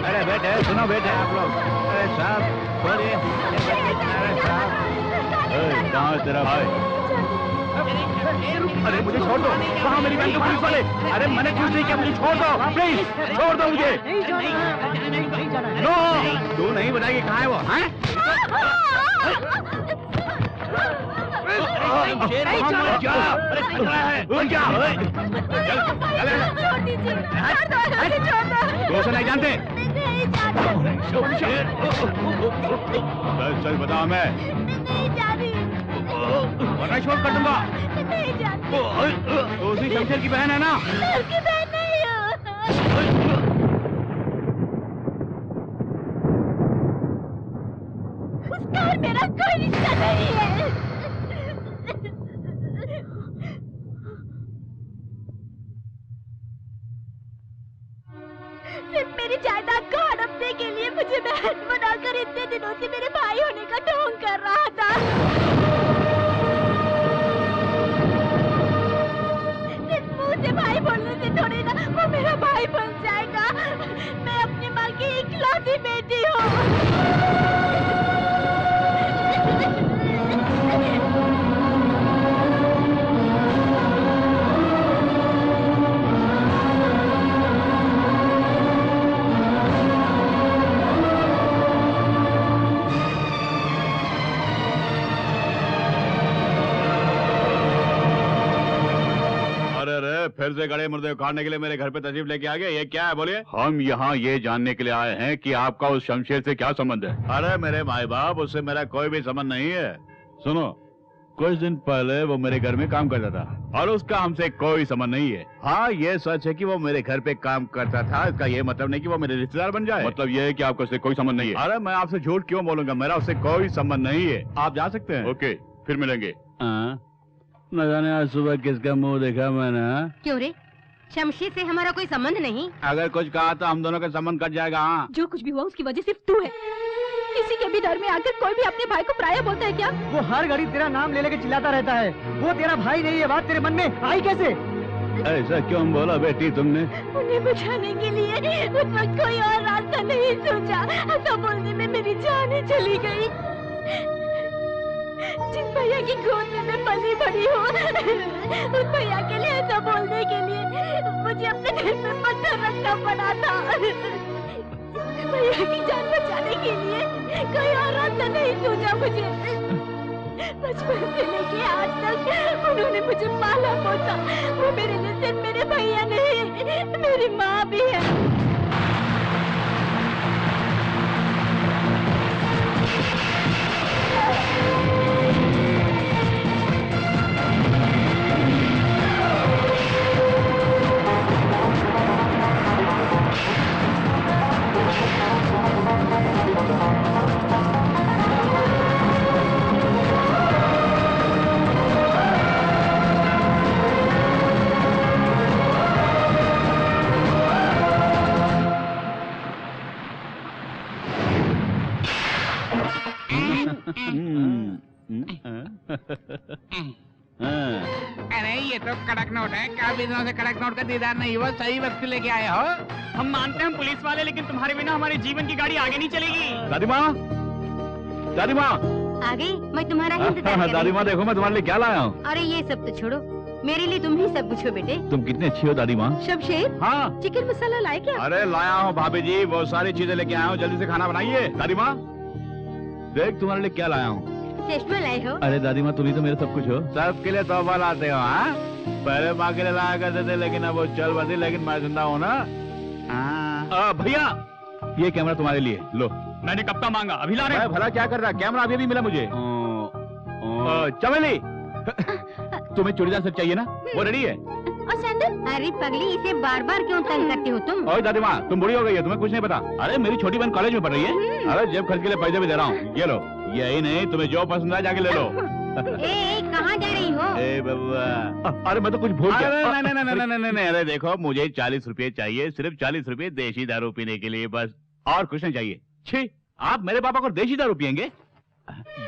अरे बेटे सुनो बेटे आप लोग। अरे साहब छोड़िए। कहाँ तेरा भाई? अरे मुझे छोड़ दो, वहाँ मेरी बहन को पुलिस वाले। अरे मैंने कुछ नहीं किया, मुझे छोड़ दो प्लीज, छोड़ दो मुझे। नो, तू नहीं बताएगी कहाँ है वो? दोस्त नहीं जानते? सच बता हमें, वरना शोर कर दूंगा। तो उसी शमशेर की बहन है ना? उसकी बहन नहीं हो। उसका और मेरा कोई रिश्ता नहीं है। सिर्फ मेरी जायदाद को हड़पने के लिए मुझे बहन बनाकर इतने दिनों से मेरे भाई होने का ढोंग कर रहा था। सिर्फ मुंह से भाई बोलने से थोड़ी ना वो मेरा भाई बन जाएगा। मैं अपनी माँ की इकलौती बेटी हूँ। फिर से गड़े मुर्दे उखाड़ने के लिए मेरे घर पे तशरीफ लेके आ गए, ये क्या है बोलिए? हम यहाँ ये जानने के लिए आए हैं कि आपका उस शमशेर से क्या संबंध है। अरे मेरे माए बाप, उससे मेरा कोई भी संबंध नहीं है। सुनो, कुछ दिन पहले वो मेरे घर में काम करता था और उसका हमसे कोई संबंध नहीं है। हाँ, ये सच है कि वो मेरे घर पे काम करता था, इसका ये मतलब नहीं कि वो मेरे रिश्तेदार बन जाए। मतलब ये है कि आपका उससे कोई संबंध नहीं है? अरे मैं आपसे झूठ क्यों बोलूंगा, मेरा उससे कोई संबंध नहीं है। आप जा सकते हैं। ओके, फिर मिलेंगे। न जाने आज सुबह किसका मुंह देखा मैंने। क्यों रे, शमशेर से हमारा कोई संबंध नहीं? अगर कुछ कहा तो हम दोनों का संबंध कट जाएगा। हाँ, जो कुछ भी हुआ उसकी वजह सिर्फ तू है। किसी के भी डर में आकर कोई भी अपने भाई को पराया बोलता है क्या? वो हर घड़ी तेरा नाम ले लेके चिल्लाता रहता है। वो तेरा भाई नहीं है, बात तेरे मन में आई कैसे? ऐसा क्यों बोला बेटी तुमने? उन्हें बचाने के लिए उस वक्त कोई और रास्ता नहीं सोचा। ऐसा बोलने में मेरी जान ही चली गई। जिस भैया की गोद में मैं पली बड़ी हूँ, उस भैया के लिए ऐसा बोलने के लिए मुझे अपने दिल में पत्थर रखना पड़ा था। भैया की जान बचाने के लिए कोई और रास्ता नहीं सोचा मुझे। बचपन से लेके आज तक उन्होंने मुझे पाला पोसा। वो मेरे लिए सिर्फ मेरे भैया नहीं, मेरी माँ भी है। अरे ये तो कड़क नोट है। काफी दिनों से कड़क नोट का दीदार नहीं हुआ, सही वक्त लेके आए हो। हम मानते हैं पुलिस वाले, लेकिन तुम्हारे बिना हमारे जीवन की गाड़ी आगे नहीं चलेगी। दादी माँ, दादी माँ आ गई। मैं तुम्हारा ही इंतजार कर रही दादी माँ देखो मैं तुम्हारे लिए क्या लाया हूँ। अरे ये सब तो छोड़ो, मेरे लिए तुम ही सब कुछ हो बेटे। तुम कितनी अच्छी हो दादी माँ। शमशेर, हाँ, चिकन मसाला लाए क्या? अरे लाया हूँ भाभी जी, वो सारी चीजें लेके आया हूँ, जल्दी से खाना बनाइए। दादी माँ देख तुम्हारे लिए क्या लाया हूँ। चश्मा लाए हो? अरे दादी माँ तुम ही तो मेरे सब कुछ हो। सबके लिए तोहफा लाते हो। हाँ, पहले माँ के लिए लाया करते थे, लेकिन अब वो चल बसी, लेकिन मैं जिंदा हूँ ना। भैया ये कैमरा तुम्हारे लिए, लो। मैंने कब का मांगा, अभी ला रहे हैं। भला क्या कर रहा, कैमरा अभी भी मिला मुझे। चमेली तुम्हें चूड़ीदार सेट चाहिए ना, वो रेडी है। और सैंडल? अरे पगली, इसे बार बार क्यों तंग करते हो तुम? ओए दादी माँ तुम बुरी हो गई है, तुम्हें कुछ नहीं पता। अरे मेरी छोटी बहन कॉलेज में पढ़ रही है। अरे जेब खर्च के लिए पैसे भी दे रहा हूँ, ये लो। यही नहीं, तुम्हें जो पसंद है जाके ले लो। कहाँ जा रही हो? ए बब्बा, अरे मैं तो कुछ भूल गया। नहीं, अरे देखो मुझे 40 रुपए चाहिए, सिर्फ 40 रुपए देशी दारू पीने के लिए, बस और कुछ नहीं चाहिए। छी, आप मेरे पापा को देशी दारू पियेंगे?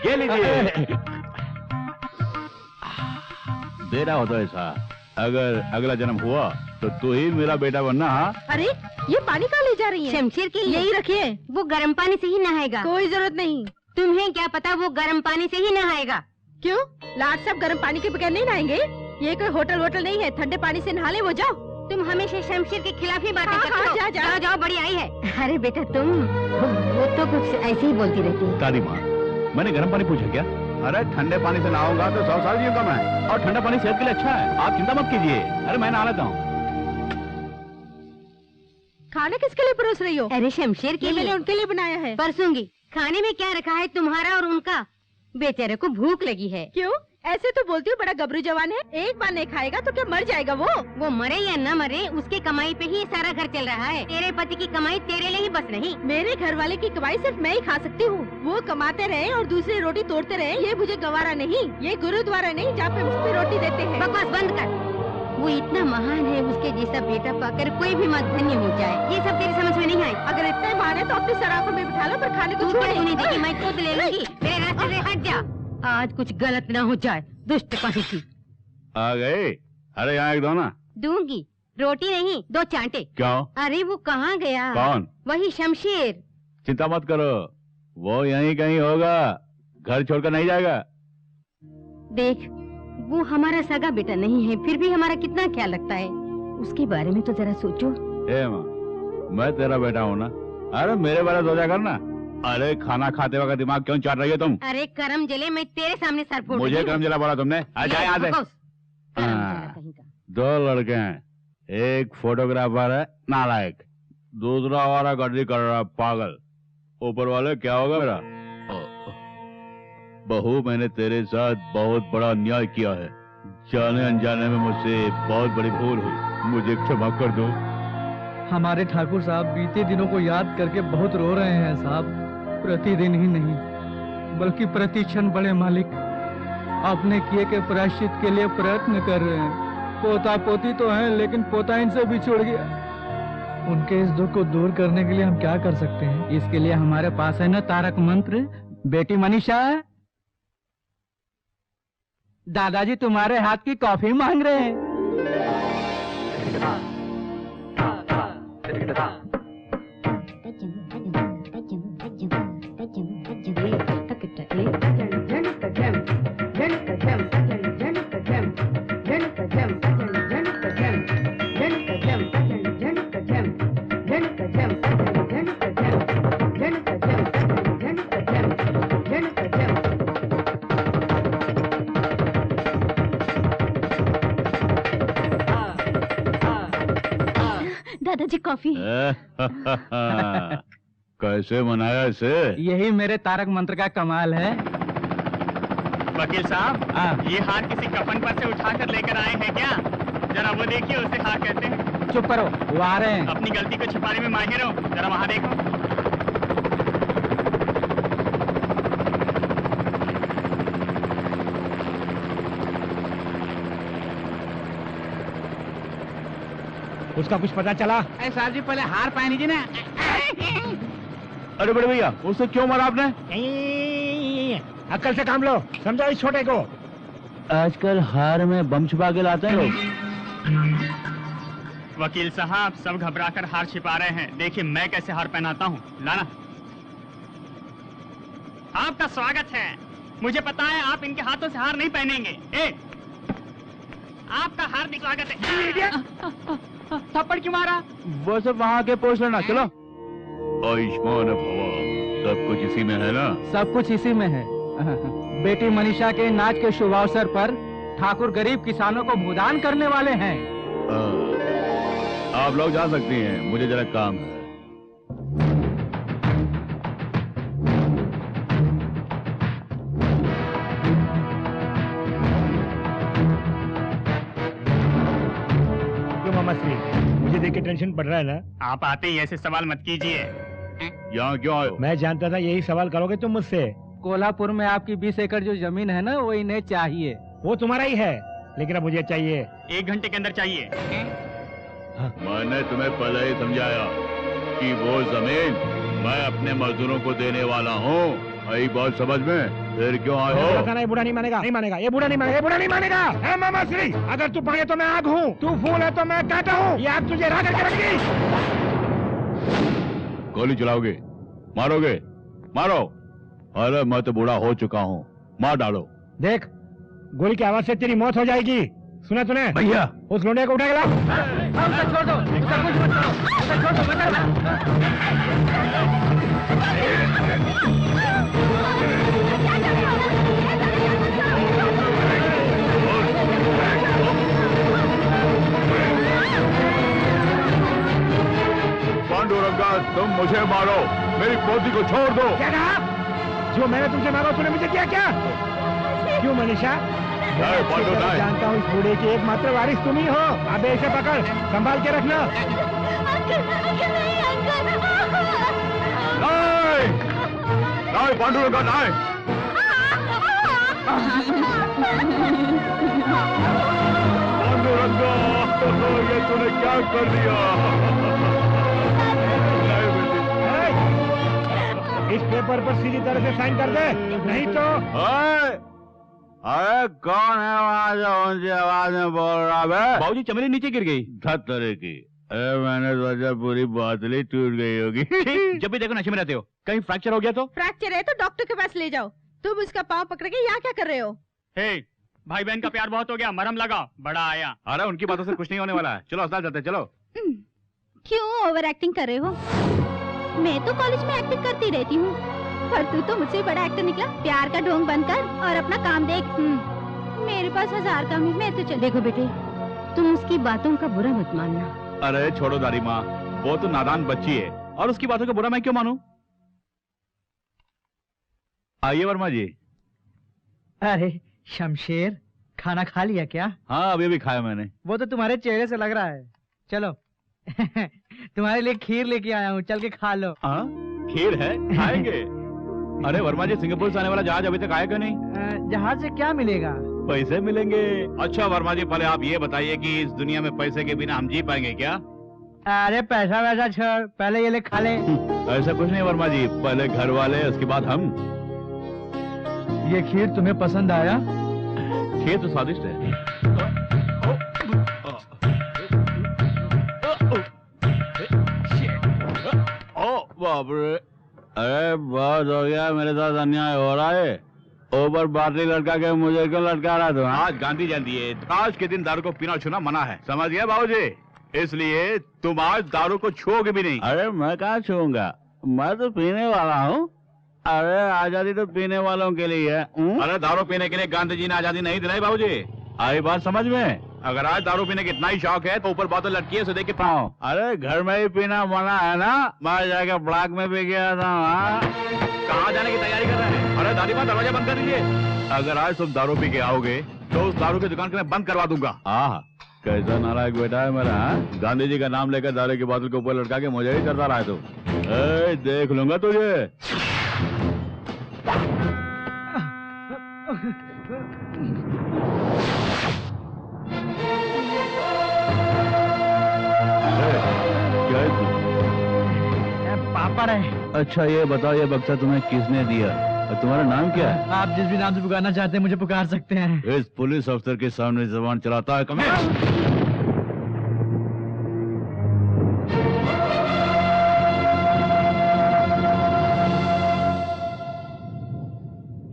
ये लीजिए। दे रहा होता ऐसा, अगर अगला जन्म हुआ तो तू ही मेरा बेटा बनना। हाँ, अरे ये पानी कहाँ ले जा रही है? शमशेर के लिए। यही रखिए, वो गर्म पानी से ही नहाएगा। कोई जरूरत नहीं। तुम्हें क्या पता वो गर्म पानी से ही नहाएगा। क्यों? लाट साहब गर्म पानी के बगैर नहीं नहाएंगे? ये कोई होटल वोटल नहीं है, ठंडे पानी से नहा ले वो। जाओ। तुम हमेशा शमशेर के खिलाफ ही बातें करते हो। जाओ जाओ, बड़ी आई है। अरे बेटा तुम, वो तो कुछ ऐसे ही बोलती रहती है। दादी माँ, मैंने गर्म पानी पूछा क्या? अरे ठंडे पानी से नहाऊंगा तो 100 साल जीऊंगा मैं, और ठंडा पानी सेहत के लिए अच्छा है, आप चिंता मत कीजिए। अरे मैं नहा लेता हूँ। खाना किसके लिए परोस रही हो? अरे शमशेर के लिए। मैंने उनके लिए बनाया है। परसूंगी। खाने में क्या रखा है तुम्हारा और उनका? बेचारे को भूख लगी है। क्यों? ऐसे तो बोलती हूँ बड़ा गबरू जवान है, एक बार नहीं खाएगा तो क्या मर जाएगा वो? वो मरे या न मरे, उसकी कमाई पे ही सारा घर चल रहा है। तेरे पति की कमाई तेरे लिए ही बस नहीं। मेरे घर वाले की कमाई सिर्फ मैं ही खा सकती हूँ। वो कमाते रहे और दूसरे रोटी तोड़ते रहे, ये मुझे गवारा नहीं। ये गुरुद्वारा नहीं जहाँ पे मुझे रोटी देते हैं। बकवास बंद कर। वो इतना महान है, उसके जैसा बेटा पाकर कोई भी मत धन्य हो जाए। ये सब तेरी समझ में नहीं आई। अगर इतने महान है तो अपनी सराखों में बिठा लो, पर खाने को छोड़ नहीं देगी। मैं खुद ले लूंगी। मेरे रास्ते से हट जा, आज कुछ गलत न हो जाए। दुष्ट कहीं की। आ गए? अरे यहाँ एक दो ना। दूंगी, रोटी नहीं, 2 चांटे। क्यों? अरे वो कहाँ गया? कौन? वही शमशेर। चिंता मत करो, वो यहीं कहीं होगा, घर छोड़कर नहीं जाएगा। देख, वो हमारा सगा बेटा नहीं है, फिर भी हमारा कितना ख्याल रखता है। उसके बारे में तो जरा सोचो। ए माँ, मैं तेरा बेटा हूँ ना, अरे मेरे बारे सोचा करना। अरे खाना खाते वक्त दिमाग क्यों चाट रही है तुम? अरे करम जले, मैं तेरे सामने सर फोड़। मुझे करम जला बोला तुमने? आजा यहाँ से। 2 लड़के हैं, एक फोटोग्राफर है नालायक, दूसरा वाला गड्डी कर रहा पागल। ऊपर वाले क्या होगा मेरा? बहू, मैंने तेरे साथ बहुत बड़ा अन्याय किया है, जाने अनजाने में मुझसे बहुत बड़ी भूल हुई, मुझे क्षमा कर दो। हमारे ठाकुर साहब बीते दिनों को याद करके बहुत रो रहे हैं साहब। प्रतिदिन ही नहीं बल्कि प्रति क्षण बड़े मालिक अपने किए के प्रायश्चित के लिए प्रयत्न कर रहे हैं। पोता पोती तो हैं, लेकिन पोता इनसे बिछुड़ गया। उनके इस दुख को दूर करने के लिए हम क्या कर सकते हैं? इसके लिए हमारे पास है ना तारक मंत्र। बेटी मनीषा, दादाजी तुम्हारे हाथ की कॉफी मांग रहे हैं। दादाजी कॉफी। कैसे मनाया इसे? यही मेरे तारक मंत्र का कमाल है। वकील साहब, ये हार किसी कफन पर से उठा कर लेकर आए हैं क्या? जरा वो देखिए, उसे हार कहते हैं। चुप करो, वो आ रहे हैं। अपनी गलती को छिपाने में माहिर हो, जरा वहाँ देखो। उसका कुछ पता चला? साहब जी, पहले हार पहनी जी ना। अरे बड़े भैया, उसे क्यों मारा आपने? अक्ल से काम लो, समझो इस छोटे को। आजकल हार में बम छुपा के लाते हैं लोग। वकील साहब, सब घबराकर हार छिपा रहे हैं। देखिए मैं कैसे हार पहनाता हूँ। लाना। आपका स्वागत है। मुझे पता है आप इनके हाथों से हार नहीं पहनेंगे। आपका हार्दिक स्वागत है। थप्पड़ क्यों मारा? वो सब वहाँ के पूछ लेना। चलो। आयुष्मान भवा, सब कुछ इसी में है ना? सब कुछ इसी में है। बेटी मनीषा के नाच के शुभ अवसर पर ठाकुर गरीब किसानों को भूदान करने वाले हैं। आप लोग जा सकती हैं, मुझे जरा काम है। मुझे देख के टेंशन पड़ रहा है ना? आप आते ही ऐसे सवाल मत कीजिए। यहाँ क्यों आए? मैं जानता था यही सवाल करोगे तुम मुझसे। कोल्हापुर में आपकी 20 एकड़ जो जमीन है ना, वो इन्हें चाहिए। वो तुम्हारा ही है, लेकिन अब मुझे चाहिए। 1 घंटे के अंदर चाहिए। मैंने तुम्हें पहले ही समझाया कि वो जमीन मैं अपने मजदूरों को देने वाला हूँ। आई बात समझ में? फिर क्यों आए हो? ये बूढ़ा नहीं मानेगा, नहीं मानेगा, ये बूढ़ा नहीं मानेगा, ये बूढ़ा नहीं मानेगा। ए मामा श्री, अगर तू पानी तो मैं आग हूँ, तू फूल है तो मैं कांटा हूँ। ये आग तुझे राह करके रखेगी। गोली चलाओगे? मारोगे? मारो। अरे मैं तो बूढ़ा हो चुका हूँ, मार डालो। देख, गोली की आवाज से तेरी मौत हो जाएगी। सुना तूने? भैया उस लोंडे को उठा के ला। छोड़ दो, सब कुछ मत करो, छोड़ दो, बचा पांडुरंगा, तुम मुझे मारो, मेरी पोती को छोड़ दो। क्या कहा? जो मैंने तुमसे मांगा तूने मुझे क्या क्या? क्यों मनीषा? जानता हूँ इस बूढ़े की एकमात्र वारिस तुम ही हो। अबे इसे पकड़, संभाल के रखना। नहीं पांडुरंगा, नहीं। पांडुरंगा, ये तूने क्या कर दिया? इस पेपर पर सीधी तरह से साइन कर दे, नहीं तो। अरे कौन है वहाँ जो ऊंची आवाज में बोल रहा है? बाबूजी चमेली नीचे गिर गई। तरह की। अरे मैंने सोचा पूरी बोतल टूट गई होगी। जब भी देखो नशे में रहते हो, कहीं फ्रैक्चर हो गया तो? फ्रैक्चर है तो डॉक्टर के पास ले जाओ। तुम उसका पाँव पकड़ के यहाँ क्या कर रहे हो? हे, भाई बहन का प्यार बहुत हो गया, मरहम लगा, बड़ा आया। अरे उनकी बातों से कुछ नहीं होने वाला है। चलो अस्पताल चलते, चलो। क्यों ओवर एक्टिंग कर रहे हो? मैं तो कॉलेज में एक्टिंग करती रहती हूँ, पर तू तो मुझसे बड़ा एक्टर निकला। प्यार का ढोंग बंद कर और अपना काम देख। मेरे पास 1000 काम है, मैं तो चल। देखो बेटे, तुम उसकी बातों का बुरा मत मानना। अरे छोड़ो दादी माँ, वो तो नादान बच्ची है और उसकी बातों का बुरा मैं क्यों मानूं? आइए वर्मा जी। अरे शमशेर, खाना खा लिया क्या? हाँ अभी अभी खाया मैंने। वो तो तुम्हारे चेहरे से लग रहा है। चलो तुम्हारे लिए खीर लेके आया हूँ, चल के खा लो। हाँ खीर है, खाएंगे। अरे वर्मा जी, सिंगापुर से आने वाला जहाज अभी तक आया क्यों नहीं? जहाज से क्या मिलेगा? पैसे मिलेंगे। अच्छा वर्मा जी, पहले आप ये बताइए कि इस दुनिया में पैसे के बिना हम जी पाएंगे क्या? अरे पैसा वैसा छोड़, पहले ये ले खा ले। ऐसा कुछ नहीं वर्मा जी, पहले घर वाले उसके बाद हम। ये खीर तुम्हें पसंद आया? खीर तो स्वादिष्ट है। बाप रे, अरे बहुत हो गया, मेरे साथ अन्याय हो रहा है। ऊपर बाटली लटका के मुझे क्यों लटका रहा था? आज गांधी जयंती है, आज के दिन दारू को पीना छूना मना है, समझ गया बाबूजी? इसलिए तुम आज दारू को छूओगे भी नहीं। अरे मैं कहाँ छूऊंगा, मैं तो पीने वाला हूँ। अरे आजादी तो पीने वालों के लिए है। अरे दारू पीने के लिए गांधी जी ने आजादी नहीं दिलाई बाबूजी, आई बात समझ में? अगर आज दारू पीने की इतना ही शौक है तो ऊपर बोतल लटकी है, उसे देख के पाओ। अरे घर में ही पीना मना है ना, मैं जाकर ब्लॉक में पी गया था। कहाँ जाने की तैयारी कर रहे हैं? अरे दादी माँ, दरवाजा बंद कर दीजिए। अगर आज तुम दारू पी के आओगे तो उस दारू की दुकान को मैं बंद करवा दूंगा। हाँ, कैसा नालायक बेटा है मेरा। गांधी जी का नाम लेकर दारू की बोतल के ऊपर लटका के मुझे ही करता रहा है तू। देख लूंगा तुझे। पापड़ है। अच्छा ये बताओ, ये बक्सा तुम्हें किसने दिया और तुम्हारा नाम क्या है? आप जिस भी नाम से पुकारना चाहते हैं मुझे पुकार सकते हैं। इस पुलिस अफसर के सामने जबान चलाता है कम।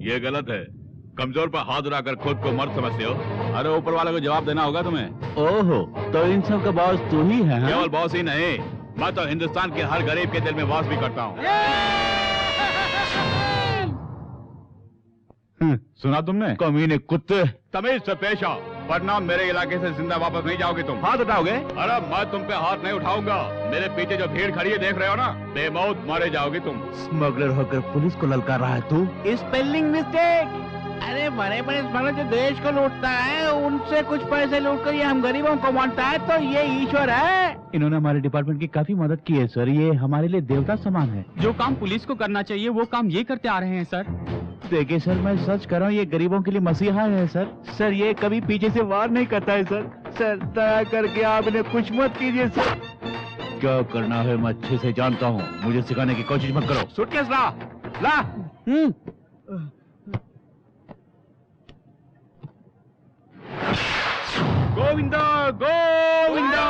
ये गलत है, कमजोर पर हाथ उठाकर खुद को मर्द समझते हो। अरे ऊपर वाले को जवाब देना होगा तुम्हें। ओहो, तो इन सब का बॉस तू ही है? केवल बॉस ही नहीं, मैं तो हिंदुस्तान के हर गरीब के दिल में वास भी करता हूँ। सुना तुमने? कमीने कुत्ते, तमीज से पेश आओ, वरना मेरे इलाके से जिंदा वापस नहीं जाओगे तुम। हाथ उठाओगे? अरे मैं तुम पे हाथ नहीं उठाऊंगा। मेरे पीछे जो भीड़ खड़ी है देख रहे हो ना, बेमौत मारे जाओगे तुम। स्मगलर होकर पुलिस को ललकार रहा है तू। Spelling mistake. अरे बड़े बड़े स्मगलर जो देश को लूटता है, उनसे कुछ पैसे लूट कर ये हम गरीबों को बांटता है, तो ये ईश्वर है। इन्होंने हमारे डिपार्टमेंट की काफी मदद की है सर, ये हमारे लिए देवता समान है। जो काम पुलिस को करना चाहिए वो काम ये करते आ रहे हैं सर। देखिए सर, मैं सच कर रहा हूँ, ये गरीबों के लिए मसीहा है सर। सर ये कभी पीछे से वार नहीं करता है सर। सर दया करके आप इन्हें कुछ मत कीजिए सर। क्या करना है मैं अच्छे से जानता हूँ, मुझे सिखाने की कोशिश मत करो। सूटकेस ला, ला। गोविंदा गोविंदा।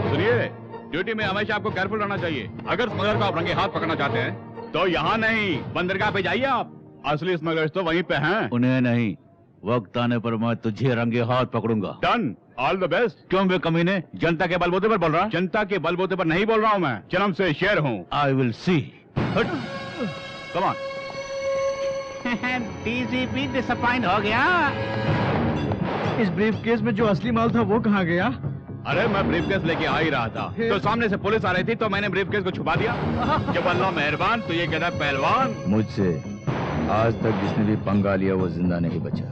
सुनिए, ड्यूटी में हमेशा आपको केयरफुल रहना चाहिए। अगर स्मगलर को आप रंगे हाथ पकड़ना चाहते हैं तो यहाँ नहीं, बंदरगाह पे जाइए आप। असली स्मगलर्स तो वहीं पे हैं। उन्हें नहीं, वक्त आने पर मैं तुझे रंगे हाथ पकड़ूंगा। Done, all the best. क्यों बे कमीने, जनता के बलबूते पर बोल रहा? जनता के बलबूते पर नहीं बोल रहा हूँ मैं, जन्म से शेर हूँ। I will see. Come on. DGP disappoint हो गया। इस ब्रीफ केस में जो असली माल था वो कहाँ गया? अरे मैं ब्रीफ केस लेके आ ही रहा था, तो सामने से पुलिस आ रही थी, तो मैंने ब्रीफ केस को छुपा दिया। जब अल्लाह मेहरबान, तो ये कहता है पहलवान। मुझसे आज तक जिसने भी पंगा लिया वो जिंदा नहीं बचा,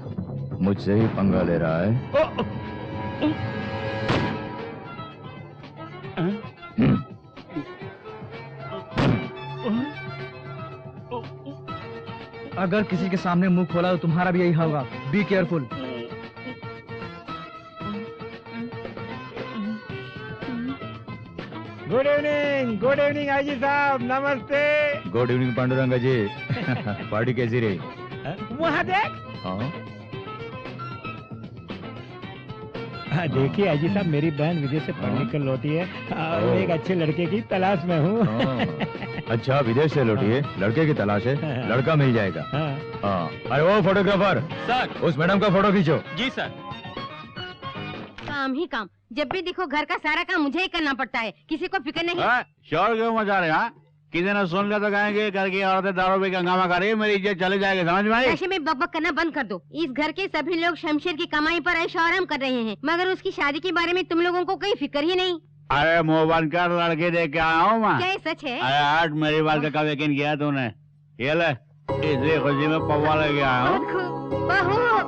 मुझसे ही पंगा ले रहा है। अगर किसी के सामने मुंह खोला तो तुम्हारा भी यही होगा। Be careful. Good evening IG साहब, नमस्ते। गुड इवनिंग पांडुरंगा जी। पार्टी कैसी रही? वहाँ देख। हाँ देखिए आईजी साहब, मेरी बहन विदेश से पढ़ने कर लौटी है और मैं एक अच्छे लड़के की तलाश में हूँ। अच्छा, विदेश से लौटी है, लड़के की तलाश है, लड़का मिल जाएगा। हाँ। अरे वो फोटोग्राफर सर, उस मैडम का फोटो खींचो। जी सर। काम ही काम, जब भी देखो घर का सारा काम मुझे ही करना पड़ता है, किसी को फिक्र नहीं। शोर क्यों मचा रहे हैं? किसी ने सुन लिया तो कहेंगे घर की औरतें दारू पे हंगामा कर रही है, मेरी इज्जत चले जाएगी, समझ में आई? ऐसे में बकबक करना बंद कर दो। इस घर के सभी लोग शमशेर की कमाई पर ऐशो आराम कर रहे हैं, मगर उसकी शादी के बारे में तुम लोगों को कोई फिक्र ही नहीं। अरे मुँह बंद कर, लड़के देख के आया हूँ मैं। क्या ये सच है? अरे आज मेरी बात का कब यकीन किया तूने? ये ले, इसलिए खुशी में पौवा लेके आया हूँ।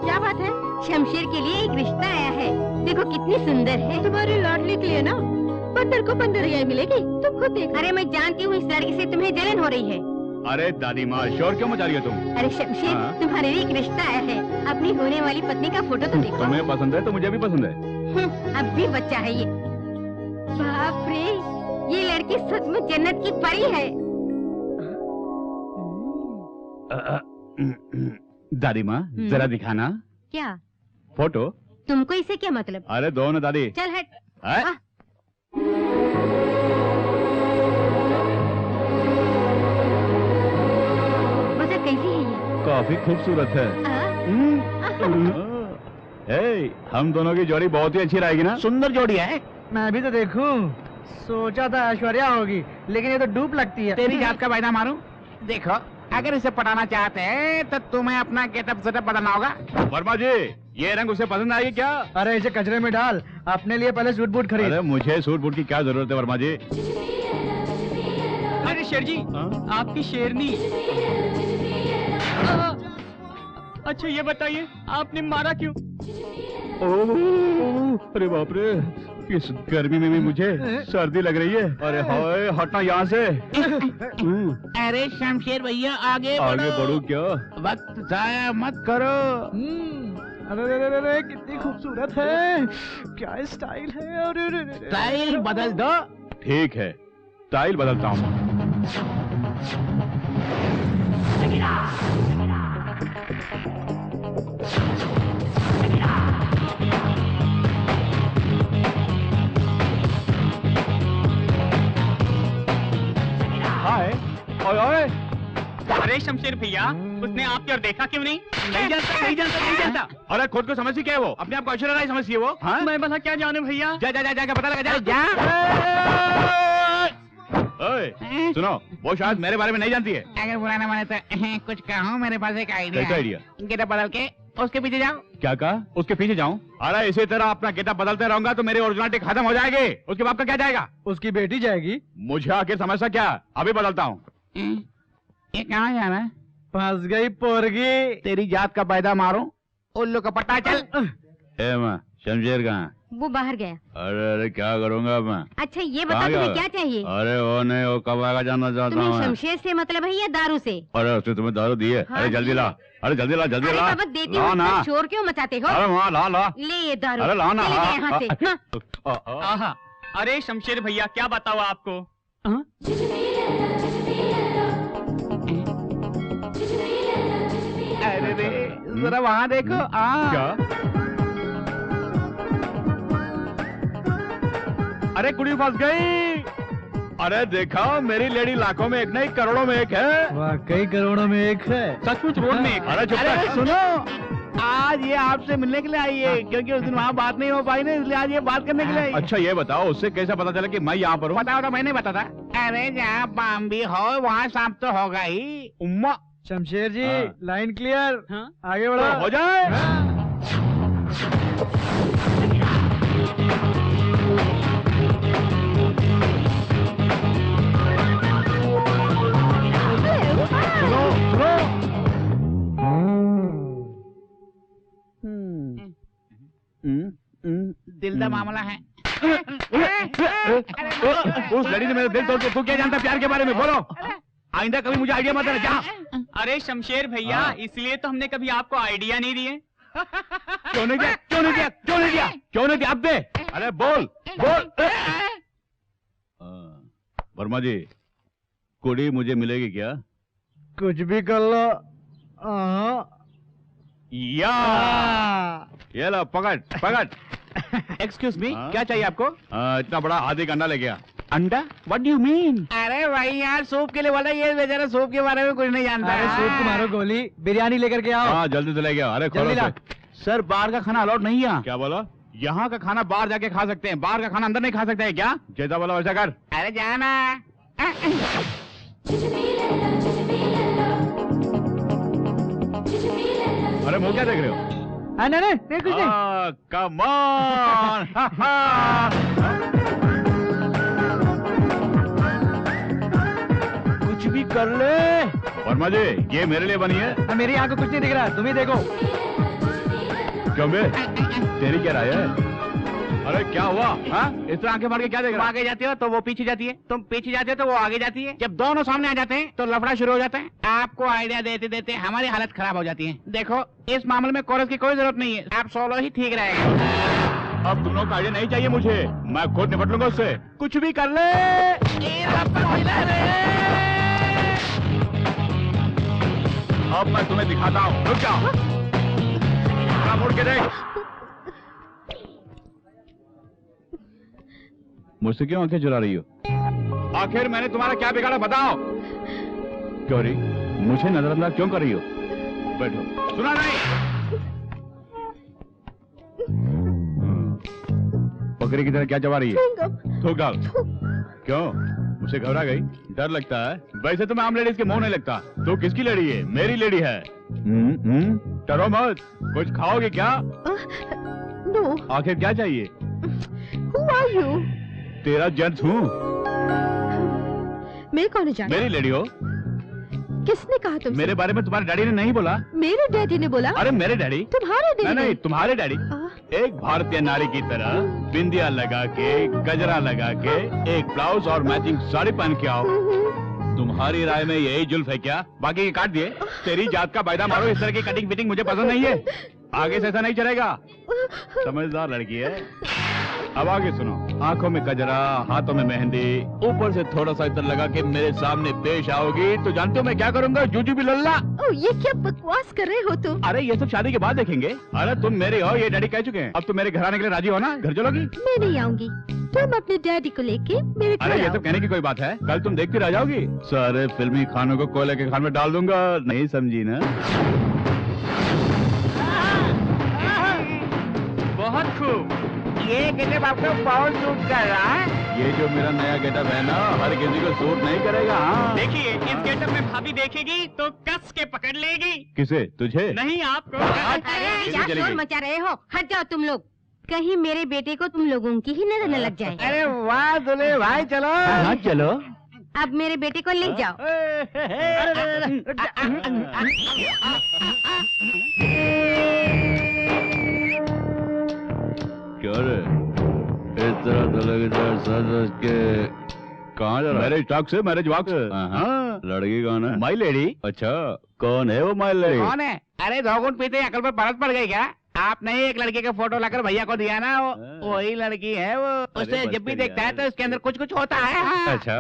क्या बात है? शमशेर के लिए एक रिश्ता आया है, देखो कितनी सुंदर है। तुम्हारी लाडली के लिए ना पत्थर को 15 रियाल मिलेगी, तुम खुद देखो। अरे मैं जानती हूँ इस लड़की से तुम्हें जलन हो रही है। अरे दादी माँ, शोर क्यों मचा रही हो तुम? अरे शमशेर, तुम्हारे लिए एक रिश्ता आया है, अपनी होने वाली पत्नी का फोटो तो देखो। तुम्हें पसंद है तो मुझे भी पसंद है। अब भी बच्चा है ये। बाप रे, ये लड़की सचमुच जन्नत की परी है। दादी माँ, जरा दिखाना। क्या फोटो? तुमको इससे क्या मतलब? अरे दो ना दादी। चल हट। बता कैसी है ये? काफी खूबसूरत है। हम दोनों की जोड़ी बहुत ही अच्छी रहेगी ना? सुंदर जोड़ी है। मैं भी तो देखूं, सोचा था ऐश्वर्या होगी, लेकिन ये तो डूब लगती है। तेरी जात का वायदा मारूं? देखो, अगर इसे पटाना चाहते हैं तो तुम्हें अपना गेटअप सेटअप बदलना होगा। वर्मा जी, ये रंग उसे पसंद आएगी क्या? अरे इसे कचरे में डाल, अपने लिए पहले सूट बूट खरीद। अरे मुझे सूट बूट की क्या जरूरत है वर्मा जी? अरे शेर जी, आपकी शेरनी। अच्छा ये बताइए, आपने मारा क्यों? अरे बाप रे, इस गर्मी में भी मुझे सर्दी लग रही है। अरे हाय, हटना यहाँ से। अरे शमशेर भैया, आगे बढ़ो क्या? वक्त जाया मत करो। अरे कितनी खूबसूरत है, क्या स्टाइल है। अरे स्टाइल बदल दो। ठीक है, स्टाइल बदलता हूँ। हाय, ओए। अरे शमशेर भैया, उसने आपकी ओर देखा क्यों नहीं? नहीं जानता। अरे खुद को समझी क्या है वो? अपने आप को ऐश्वर्या राय समझती है वो? हाँ? मैं भला क्या जानू भैया? जा पता लगा जा। ओए, सुनो, वो शायद मेरे बारे में नहीं जानती है। अगर बुरा ना माने तो कुछ कहूँ, मेरे पास एक आइडिया है। आइडिया? गेटअप बदल के उसके पीछे जाओ। क्या कहा? उसके पीछे जाऊं? अरे इसी तरह अपना गेटअप बदलते रहूंगा तो मेरी ओरिजिनलिटी खत्म हो जाएगी। उसके बाप का क्या जाएगा? उसकी बेटी जाएगी। मुझे आखिर समस्या क्या? अभी बदलता हूँ। ये कहाँ जा रहा है? फंस गई पोरगी। तेरी जात का पैदा मारूं, उल्लू का पट्टा चल। शमशेर कहाँ? वो बाहर गया। अरे क्या करूंगा मैं? अच्छा ये बता, तुम्हें क्या चाहिए? अरे वो नहीं, वो कब आएगा जानना चाहता हूँ। तुम्हें शमशेर से मतलब है या दारू से? अरे उसने तुम्हें दारू दी है? अरे जल्दी ला, अरे जल्दी ला। देती हूँ, शोर क्यों मचाते हो? अरे वहाँ ला। ले ये दारू। अरे ला ना। यहाँ से। आहा, अरे शमशेर भैया, क्या बताओ आपको? अरे जरा वहाँ देखो। क्या? अरे कुड़ी फंस गई। अरे देखा, मेरी लेडी लाखों में एक नहीं करोड़ों में एक है। वाह, कई करोड़ों में एक है। सचमुच रोड में एक। अरे चुप कर। सुनो, आज ये आपसे मिलने के लिए आई है, क्योंकि उस दिन वहाँ बात नहीं हो पाई ना, इसलिए आज ये बात करने के लिए आई है। अच्छा ये बताओ, उससे कैसे पता चला कि मैं यहाँ पर हूँ? बताओ तो मैंने बता था। अरे जहाँ पाम भी हो वहाँ सांप तो होगा ही। उम्मा शमशेर जी, हाँ। Line clear. हाँ? आगे बढ़ो। तो हो जाए। सुनो सुनो। दिल का मामला है। उस लड़ी ने मेरा दिल तोड़ के, तू क्या जानता प्यार के बारे में? बोलो, आइंदा कभी मुझे आइडिया मत देना। क्या? अरे शमशेर भैया, हाँ। इसलिए तो हमने कभी आपको आइडिया नहीं दिए। क्यों नहीं दिया? क्यों नहीं दिया? क्यों नहीं दिया? क्यों नहीं दिया? अब दे। अरे बोल बोल। वर्मा जी, कुड़ी मुझे मिलेगी क्या? कुछ भी कर लो। हाँ। या ये लो, पकड़ पकड़। एक्सक्यूज मी, हाँ? क्या चाहिए आपको? इतना बड़ा आधी अंडा ले गया। अंडा? What do you mean? अरे भाई यार, सूप के लिए बोला, ये बेचारा सूप के बारे में कुछ नहीं जानता। अरे सूप को मारो गोली, बिरयानी लेकर के आओ। हाँ जल्दी से ले गया। अरे खोलो जल्दी ला। से। सर, बाहर का खाना अलाउड नहीं है। क्या बोला? यहाँ का खाना बाहर जाके खा सकते हैं, बाहर का खाना अंदर नहीं खा सकते हैं क्या? जैसा बोला वैसा कर। अरे जाना। अरे मुँह क्या देख रहे हो? नहीं नहीं, कुछ नहीं। Come on. कुछ भी कर ले। वर्मा जी, ये मेरे लिए बनी है। मेरी आंख को कुछ नहीं दिख रहा, तुम ही देखो। क्यों बे? तेरी क्या राय है? अरे क्या हुआ? हाँ? इस तरह आंखें मार के क्या देख तुम रहा? आगे जाती हो तो वो पीछे जाती है, तुम पीछे जाते हो तो वो आगे जाती है। जब दोनों सामने आ जाते हैं तो लफड़ा शुरू हो जाता है। आपको आइडिया देते देते हमारी हालत खराब हो जाती है। देखो, इस मामले में कोरस की कोई जरूरत नहीं है, आप सोलो ही ठीक रहेगा। अब तुम लोग का आइडिया नहीं चाहिए मुझे, मैं खुद निपट लूंगा उससे। कुछ भी कर ले। अब मैं तुम्हें दिखाता हूँ। रुक जाओ। जरा मुड़ के देख। मुझसे क्यों आंखें चुरा रही हो? आखिर मैंने तुम्हारा क्या बिगाड़ा बताओ? गौरी, मुझे नजरअंदाज क्यों कर रही हो? बैठो। सुना नहीं? बकरी की तरह क्या चबा रही है? थूक डाल। क्यों? मुझे घबरा गई? डर लगता है? वैसे तो मैं आम लेडीज के मुंह नहीं लगता। तो किसकी लेडी है? मेरी लेडी है। डरो मत। कुछ खाओगे क्या? नो। आखिर क्या चाहिए? Who are you? तेरा जेंट्स हूँ। मैं कौन जान? मेरी लेडी हो। किसने कहा तुमसे? मेरे बारे में तुम्हारे डैडी ने नहीं बोला? मेरे डैडी ने बोला। अरे मेरे डैडी? तुम्हारे डैडी? नहीं नहीं, तुम्हारे डैडी। एक भारतीय नारी की तरह बिंदिया लगा के, गजरा लगा के, एक ब्लाउज और मैचिंग साड़ी पहन के आओ। तुम्हारी राय में यही जुल्फ है क्या? बाकी के काट दिए। तेरी जात का वायदा मारो, इस तरह की कटिंग फिटिंग मुझे पसंद नहीं है। आगे से ऐसा नहीं चलेगा। समझदार लड़की है। अब आगे सुनो। आंखों में गजरा, हाथों में मेहंदी, ऊपर से थोड़ा सा इतर लगा के मेरे सामने पेश आओगी तो जानते हो मैं क्या करूंगा? जूजू भी लल्ला। ये क्या बकवास कर रहे हो तुम? अरे ये सब शादी के बाद देखेंगे। अरे तुम मेरी हो, ये डैडी कह चुके हैं। अब तुम मेरे घर आने के लिए राजी हो ना? घर चलोगी? मैं नहीं आऊंगी, तुम अपने डैडी को लेके मेरे घर अरे ये आओ। सब कहने की कोई बात है? कल तुम देखती रह जाओगी। सारे फिल्मी खानों को कोयले के खान में डाल दूंगा। नहीं समझी ना? बहुत खूब। ये गेटअप आपको बहुत सूट कर रहा है। ये जो मेरा नया गेटअप है ना, हर किसी को सूट नहीं करेगा। हाँ। देखिए, इस गेटअप में भाभी देखेगी तो कस के पकड़ लेगी। किसे? तुझे? नहीं, आपको। अरे किसे क्या चलेगी? शोर मचा रहे हो? हट जाओ तुम लोग, कहीं मेरे बेटे को तुम लोगों की ही नजर न लग जाए। अरे वाह दुल्हे भाई, चलो। हाँ चलो। अब मेरे बेटे को ले जाओ। क्या रे? इस तरह दुल्हे की तरह सज के कहाँ जा रहा है? मैरिज टॉक से, मैरिज वॉक से। हाँ। लड़की कौन है? माई लेडी। अच्छा, कौन है वो माई लेडी? कौन है? अरे दो घूंट पीते अकल पर परत पड़ गई क्या? आपने एक लड़के का फोटो लाकर भैया को दिया ना, वही लड़की है वो। उसे जब भी देखता है तो उसके अंदर कुछ कुछ होता है। हाँ। अच्छा।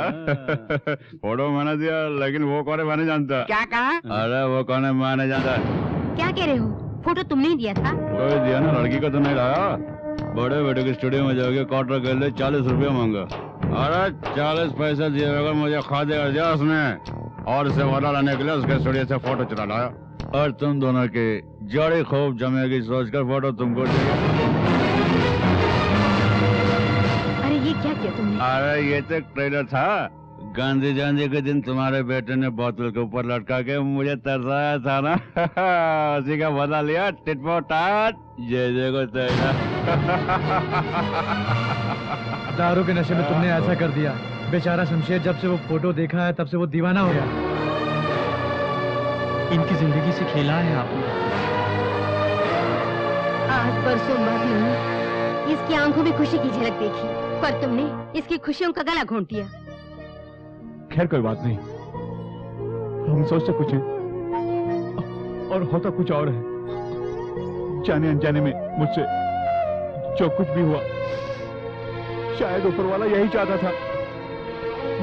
फोटो मैंने दिया, लेकिन वो कौन है मैंने जानता। क्या कहा? अरे वो कौन है मैंने जानता। क्या कह रहे हो? फोटो तुमने ही दिया था? कोई दिया ना, लड़की को तो नहीं लाया। बड़े बेटे के स्टूडियो में जाओगे, क्वार्टर के लिए 40 रुपया मांगा। अरे 40 पैसे दिए बगैर मुझे खाते कर दिया उसने, और इसे वाला लाने के लिए उसके स्टूडियो से फोटो चुरा लाया, और तुम दोनों की जोड़ी खूब जमेगी सोचकर फोटो तुमको चाहिए। अरे ये क्या किया तुमने? अरे ये तो ट्रेलर था। गांधी जयंती के दिन तुम्हारे बेटे ने बोतल के ऊपर लटका के मुझे तरसाया था ना। उसी का बदला लिया, टिट फॉर टैट, जय को तेरा। दारू के नशे में तुमने ऐसा कर दिया। बेचारा शमशेर जब से वो फोटो देखा है तब से वो दीवाना हो गया। इनकी जिंदगी से खेला है आपने। आज परसों मर नहीं, इसकी आंखों में खुशी की झलक देखी, पर तुमने इसकी खुशियों का गला घोंट दिया। खैर कोई बात नहीं, हम सोचते कुछ है और होता कुछ और है। जाने अनजाने में मुझसे जो कुछ भी हुआ, शायद ऊपर वाला यही चाहता था।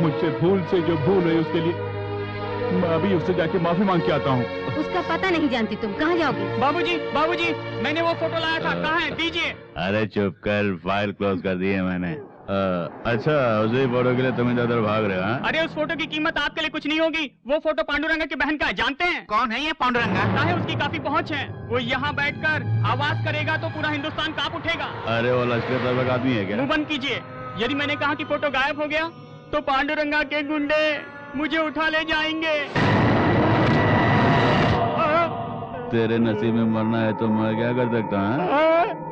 मुझसे भूल से जो भूल हुई उसके लिए मैं अभी उससे जाके माफी मांग के आता हूँ। उसका पता नहीं जानती तुम, कहाँ जाओगे? बाबूजी, बाबूजी, मैंने वो फोटो लाया था, कहाँ है? दीजिए। अरे चुप कर, फाइल क्लोज कर दी है मैंने। अच्छा, उसी फोटो के लिए तुम इधर भाग रहे हो? अरे उस फोटो की कीमत आपके लिए कुछ नहीं होगी। वो फोटो पांडुरंगा की बहन का है, जानते हैं? कौन है ये पांडुरंगा? है उसकी काफी पहुंच है। वो यहाँ बैठकर आवाज करेगा तो पूरा हिंदुस्तान कांप उठेगा। अरे वो लश्कर तैयबा का आदमी है क्या? मुंह बंद कीजिए। यदि मैंने कहा कि फोटो गायब हो गया तो पांडुरंगा के गुंडे मुझे उठा ले जाएंगे। तेरे नसीब में मरना है तो मैं क्या कर सकता हूँ?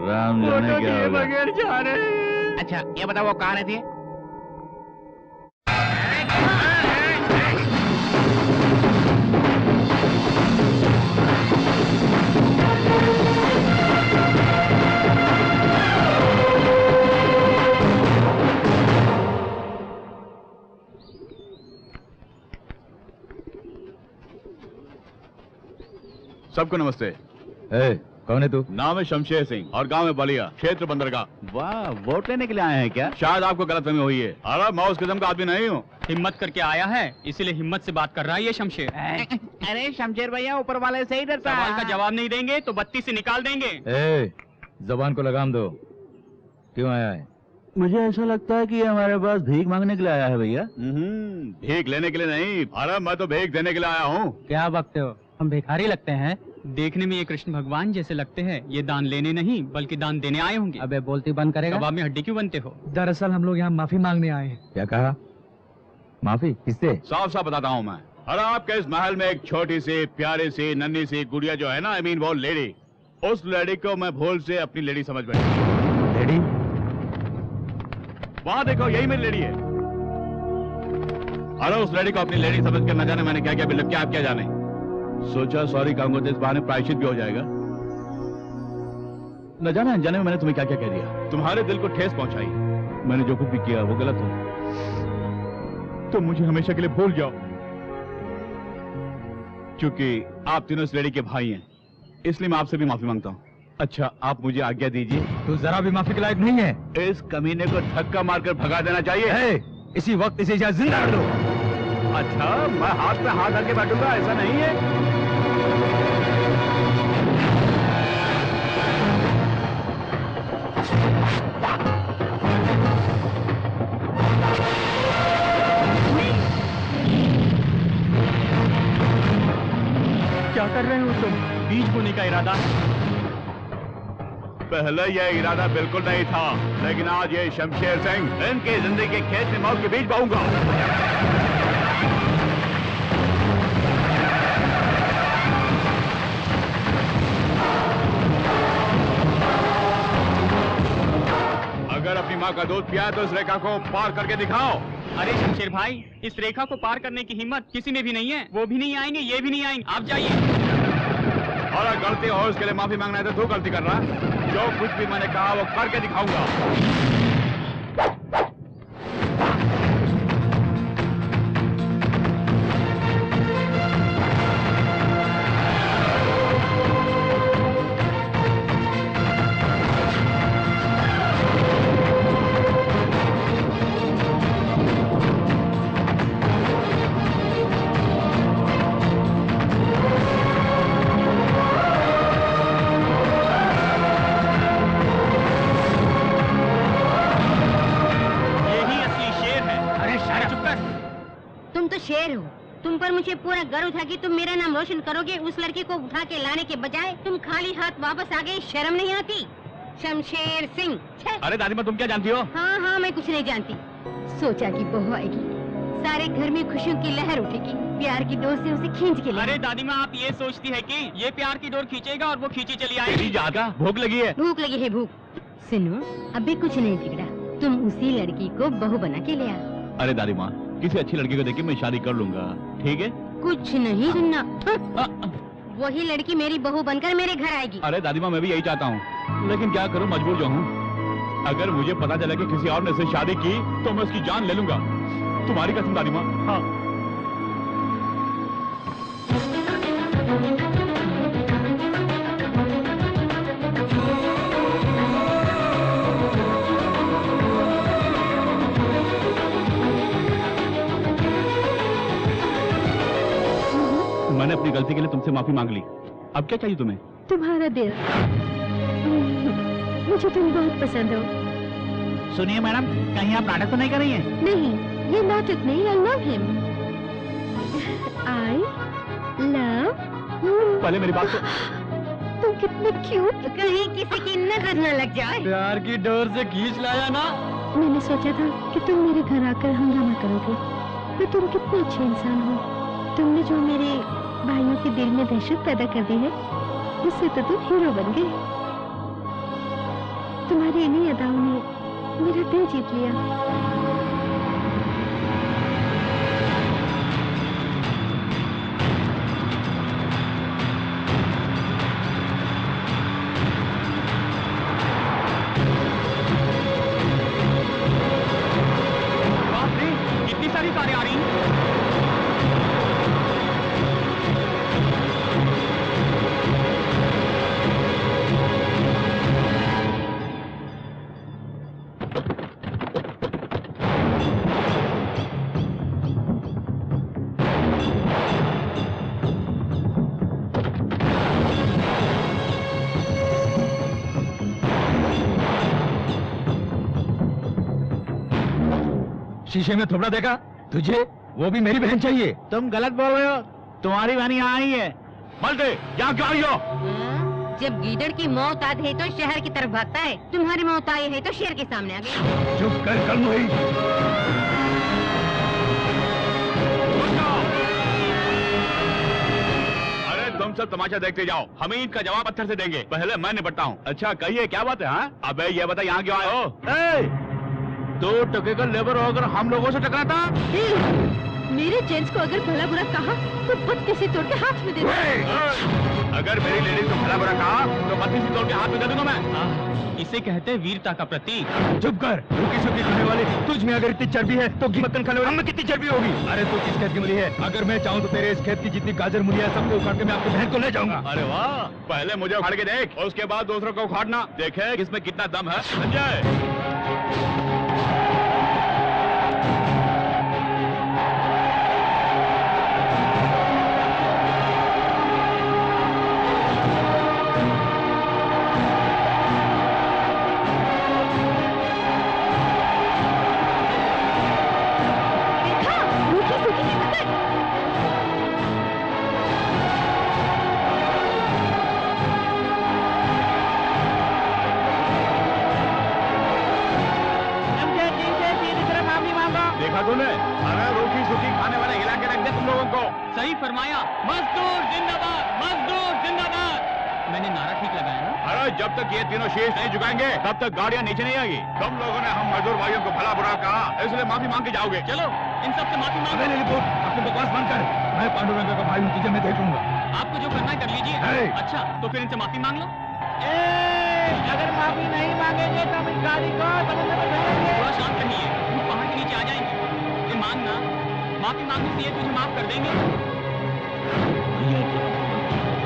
राम जाने क्या होगा। बगैर जा रहे। अच्छा ये बताओ वो कहाँ रहती है? सबको नमस्ते। कौन है तू? नाम है शमशेर सिंह और गांव है बलिया, क्षेत्र बंदरगाह। वाह, वोट लेने के लिए आए हैं क्या? शायद आपको गलतफहमी हुई है। अरे मैं उस किस्म का आदमी नहीं हूँ। हिम्मत करके आया है, इसीलिए हिम्मत से बात कर रहा है ये शमशेर। अरे शमशेर भैया ऊपर वाले से ही डरता है। सवाल का जवाब नहीं देंगे तो बत्ती से निकाल देंगे। जबान को लगाम दो। क्यों आया है? मुझे ऐसा लगता है कि ये हमारे पास भीख मांगने के लिए आया है भैया। भीख लेने के लिए नहीं, अरे मैं तो भीख देने के लिए आया हूँ। क्या बकते हो? हम भिखारी लगते हैं? देखने में ये कृष्ण भगवान जैसे लगते हैं। ये दान लेने नहीं बल्कि दान देने आए होंगे। अबे बोलती बंद करेगा? कबाब में हड्डी क्यों बनते हो? दरअसल हम लोग यहाँ माफी मांगने आए हैं। क्या कहा? माफी किससे? साफ साफ बताता हूँ मैं। अरे आपके इस महल में एक छोटी सी प्यारी सी नन्ही सी गुड़िया जो है ना, आई मीन वो लेडी, उस लेडी को मैं भूल से अपनी लेडी समझ बैठा। लेडी? वहाँ देखो, यही मेरी लेडी है। अरे उस लेडी को अपनी लेडी समझ कर न जाने मैंने क्या क्या बिल्कुल क्या आप क्या जाने। सोचा सॉरी कहूंगा तो इस बहाने प्रायश्चित भी हो जाएगा। न जाने अनजाने में मैंने तुम्हें क्या क्या कह दिया, तुम्हारे दिल को ठेस पहुंचाई। मैंने जो कुछ भी किया वो गलत हो, तो मुझे हमेशा के लिए भूल जाओ। क्योंकि आप तीनों इस लेडी के भाई हैं, इसलिए मैं आपसे भी माफी मांगता हूँ। अच्छा आप मुझे आज्ञा दीजिए। तू जरा भी माफी के लायक नहीं है। इस कमीने को धक्का मारकर भगा देना चाहिए। इसी वक्त इसे यहाँ जिंदा कर दो। अच्छा मैं हाथ पे हाथ रख के बैठूंगा, ऐसा नहीं है। क्या कर रहे हो तुम? बीज बोने का इरादा है? पहले यह इरादा बिल्कुल नहीं था, लेकिन आज ये शमशेर सिंह इनकी जिंदगी के खेत में मौत के बीज बोऊंगा। अगर अपनी माँ का दूध पिया तो इस रेखा को पार करके दिखाओ। अरे शमशेर भाई, इस रेखा को पार करने की हिम्मत किसी में भी नहीं है। वो भी नहीं आएंगे, ये भी नहीं आएंगे, आप जाइए। और अगर गलती हो उसके लिए माफी मांगना है तो तू गलती कर रहा। जो कुछ भी मैंने कहा वो करके दिखाऊंगा। शेर हो। तुम पर मुझे पूरा गर्व था कि तुम मेरा नाम रोशन करोगे। उस लड़की को उठा के लाने के बजाय तुम खाली हाथ वापस आ गए। शर्म नहीं आती? शमशेर सिंह। अरे दादी माँ, तुम क्या जानती हो? हाँ, मैं कुछ नहीं जानती। सोचा कि बहू आएगी, सारे घर में खुशियों की लहर उठेगी, प्यार की डोर से उसे खींच के ले। अरे दादी माँ, आप ये सोचती है कि ये प्यार की डोर खींचेगा और वो खींची चली आएगी? ज्यादा भूख लगी है। भूख लगी है, भूख। सुनो, अभी कुछ नहीं बिगड़ा, तुम उसी लड़की को बहू बना के ले आओ। अरे दादी माँ, किसी अच्छी लड़की को देख के मैं शादी कर लूंगा, ठीक है? कुछ नहीं सुनना। वही लड़की मेरी बहू बनकर मेरे घर आएगी। अरे दादी माँ, मैं भी यही चाहता हूँ, लेकिन क्या करूँ, मजबूर जो हूँ। अगर मुझे पता चला कि किसी और ने इससे शादी की तो मैं उसकी जान ले लूंगा। तुम्हारी कसम दादी माँ। हाँ। मैंने अपनी गलती के लिए तुमसे माफी मांग ली। अब क्या चाहिए तुम्हें? तुम्हारा दिल। मुझे तुम बहुत पसंद हो। सुनिए मैडम, कहीं आप नाटक तो नहीं कर रही हैं? नहीं, ये नाटक नहीं। I love him. I love you. पहले मेरी बात तो। तुम कितने क्यूट। कहीं किसी की नजर न लग जाए। प्यार की डोर से खींच लाया ना। मैंने सोचा था कि तुम मेरे घर आकर हंगामा करोगे, पर तुम कितने अच्छे इंसान हो। तुमने जो मेरे भाइयों के दिल में दहशत पैदा कर दी है, उससे तो तुम हीरो बन गए। तुम्हारी इन्हीं अदाओं ने मेरा दिल जीत लिया। कितनी सारी कारें आ रही हैं। शीशे में थोड़ा देखा तुझे? वो भी मेरी बहन चाहिए। तुम गलत बोल रहे हो, तुम्हारी बहन यहाँ आई है। मलते, यहाँ क्यों आई हो? जब गीदड़ की मौत आती है तो शहर की तरफ भागता है, तुम्हारी मौत आई है तो शेर के सामने आ गई। चुप कर कल हुई। अरे तुम सब तमाशा देखते जाओ, हम ही इनका जवाब पत्थर से देंगे। पहले मैं निपटता हूँ। अच्छा कहिए, क्या बात है? हाँ, अबे ये बता, यहाँ क्यों आए हो? 2 टके का लेबर होकर हम लोगों से टकराता? मेरे जेंट्स को अगर भला बुरा कहा तो बत्तीसी तोड़ के हाथ में दे दूंगा। अगर मेरी लेडीज को भला बुरा कहा तो बत्तीसी तोड़ के हाथ में दे दूंगा मैं। इसे कहते हैं वीरता का प्रतीक। चुप कर, रुकी सुखी खाने वाली। तुझ में अगर इतनी चर्बी है तो मक्खन खाने वाले में कितनी चर्बी होगी? अरे तू किस खेत की मूली है? अगर मैं चाहूँ तो तेरे इस खेत की जितनी गाजर मूली है सबको उखाड़ के मैं आपकी बहन को ले जाऊंगा। अरे वाह, पहले मुझे उखाड़ के देख, और उसके बाद दूसरों को उखाड़ना। देखे किसमें कितना दम है। संजय, तूने? अरे रोटी सूखी खाने वाले हिला के रख दे तुम लोगों को। सही फरमाया। मजदूर जिंदाबाद, मजदूर जिंदाबाद। मैंने नारा ठीक लगाया ना? अरे जब तक ये तीनों शीश नहीं झुकाएंगे तब तक गाड़ियाँ नीचे नहीं आएगी। तुम लोगों ने हम मजदूर भाइयों को भला बुरा कहा, इसलिए माफी मांग के जाओगे। चलो इन सब से माफी मांगो। अपनी बकवास बंद कर। मैं पांडुरंग का भाई तुझे मैं देख लूंगा। आपको जो करना है कर लीजिए। अच्छा तो फिर इनसे माफी मांग लो। अगर माफी नहीं मांगेंगे तो हम इस गाड़ी को समुद्र में फेंकेंगे। थोड़ा शांत रहिए, वो पहाड़ के नीचे आ जाएंगे। ये मानना, माफी मांगने से ये तुझे माफ कर देंगे।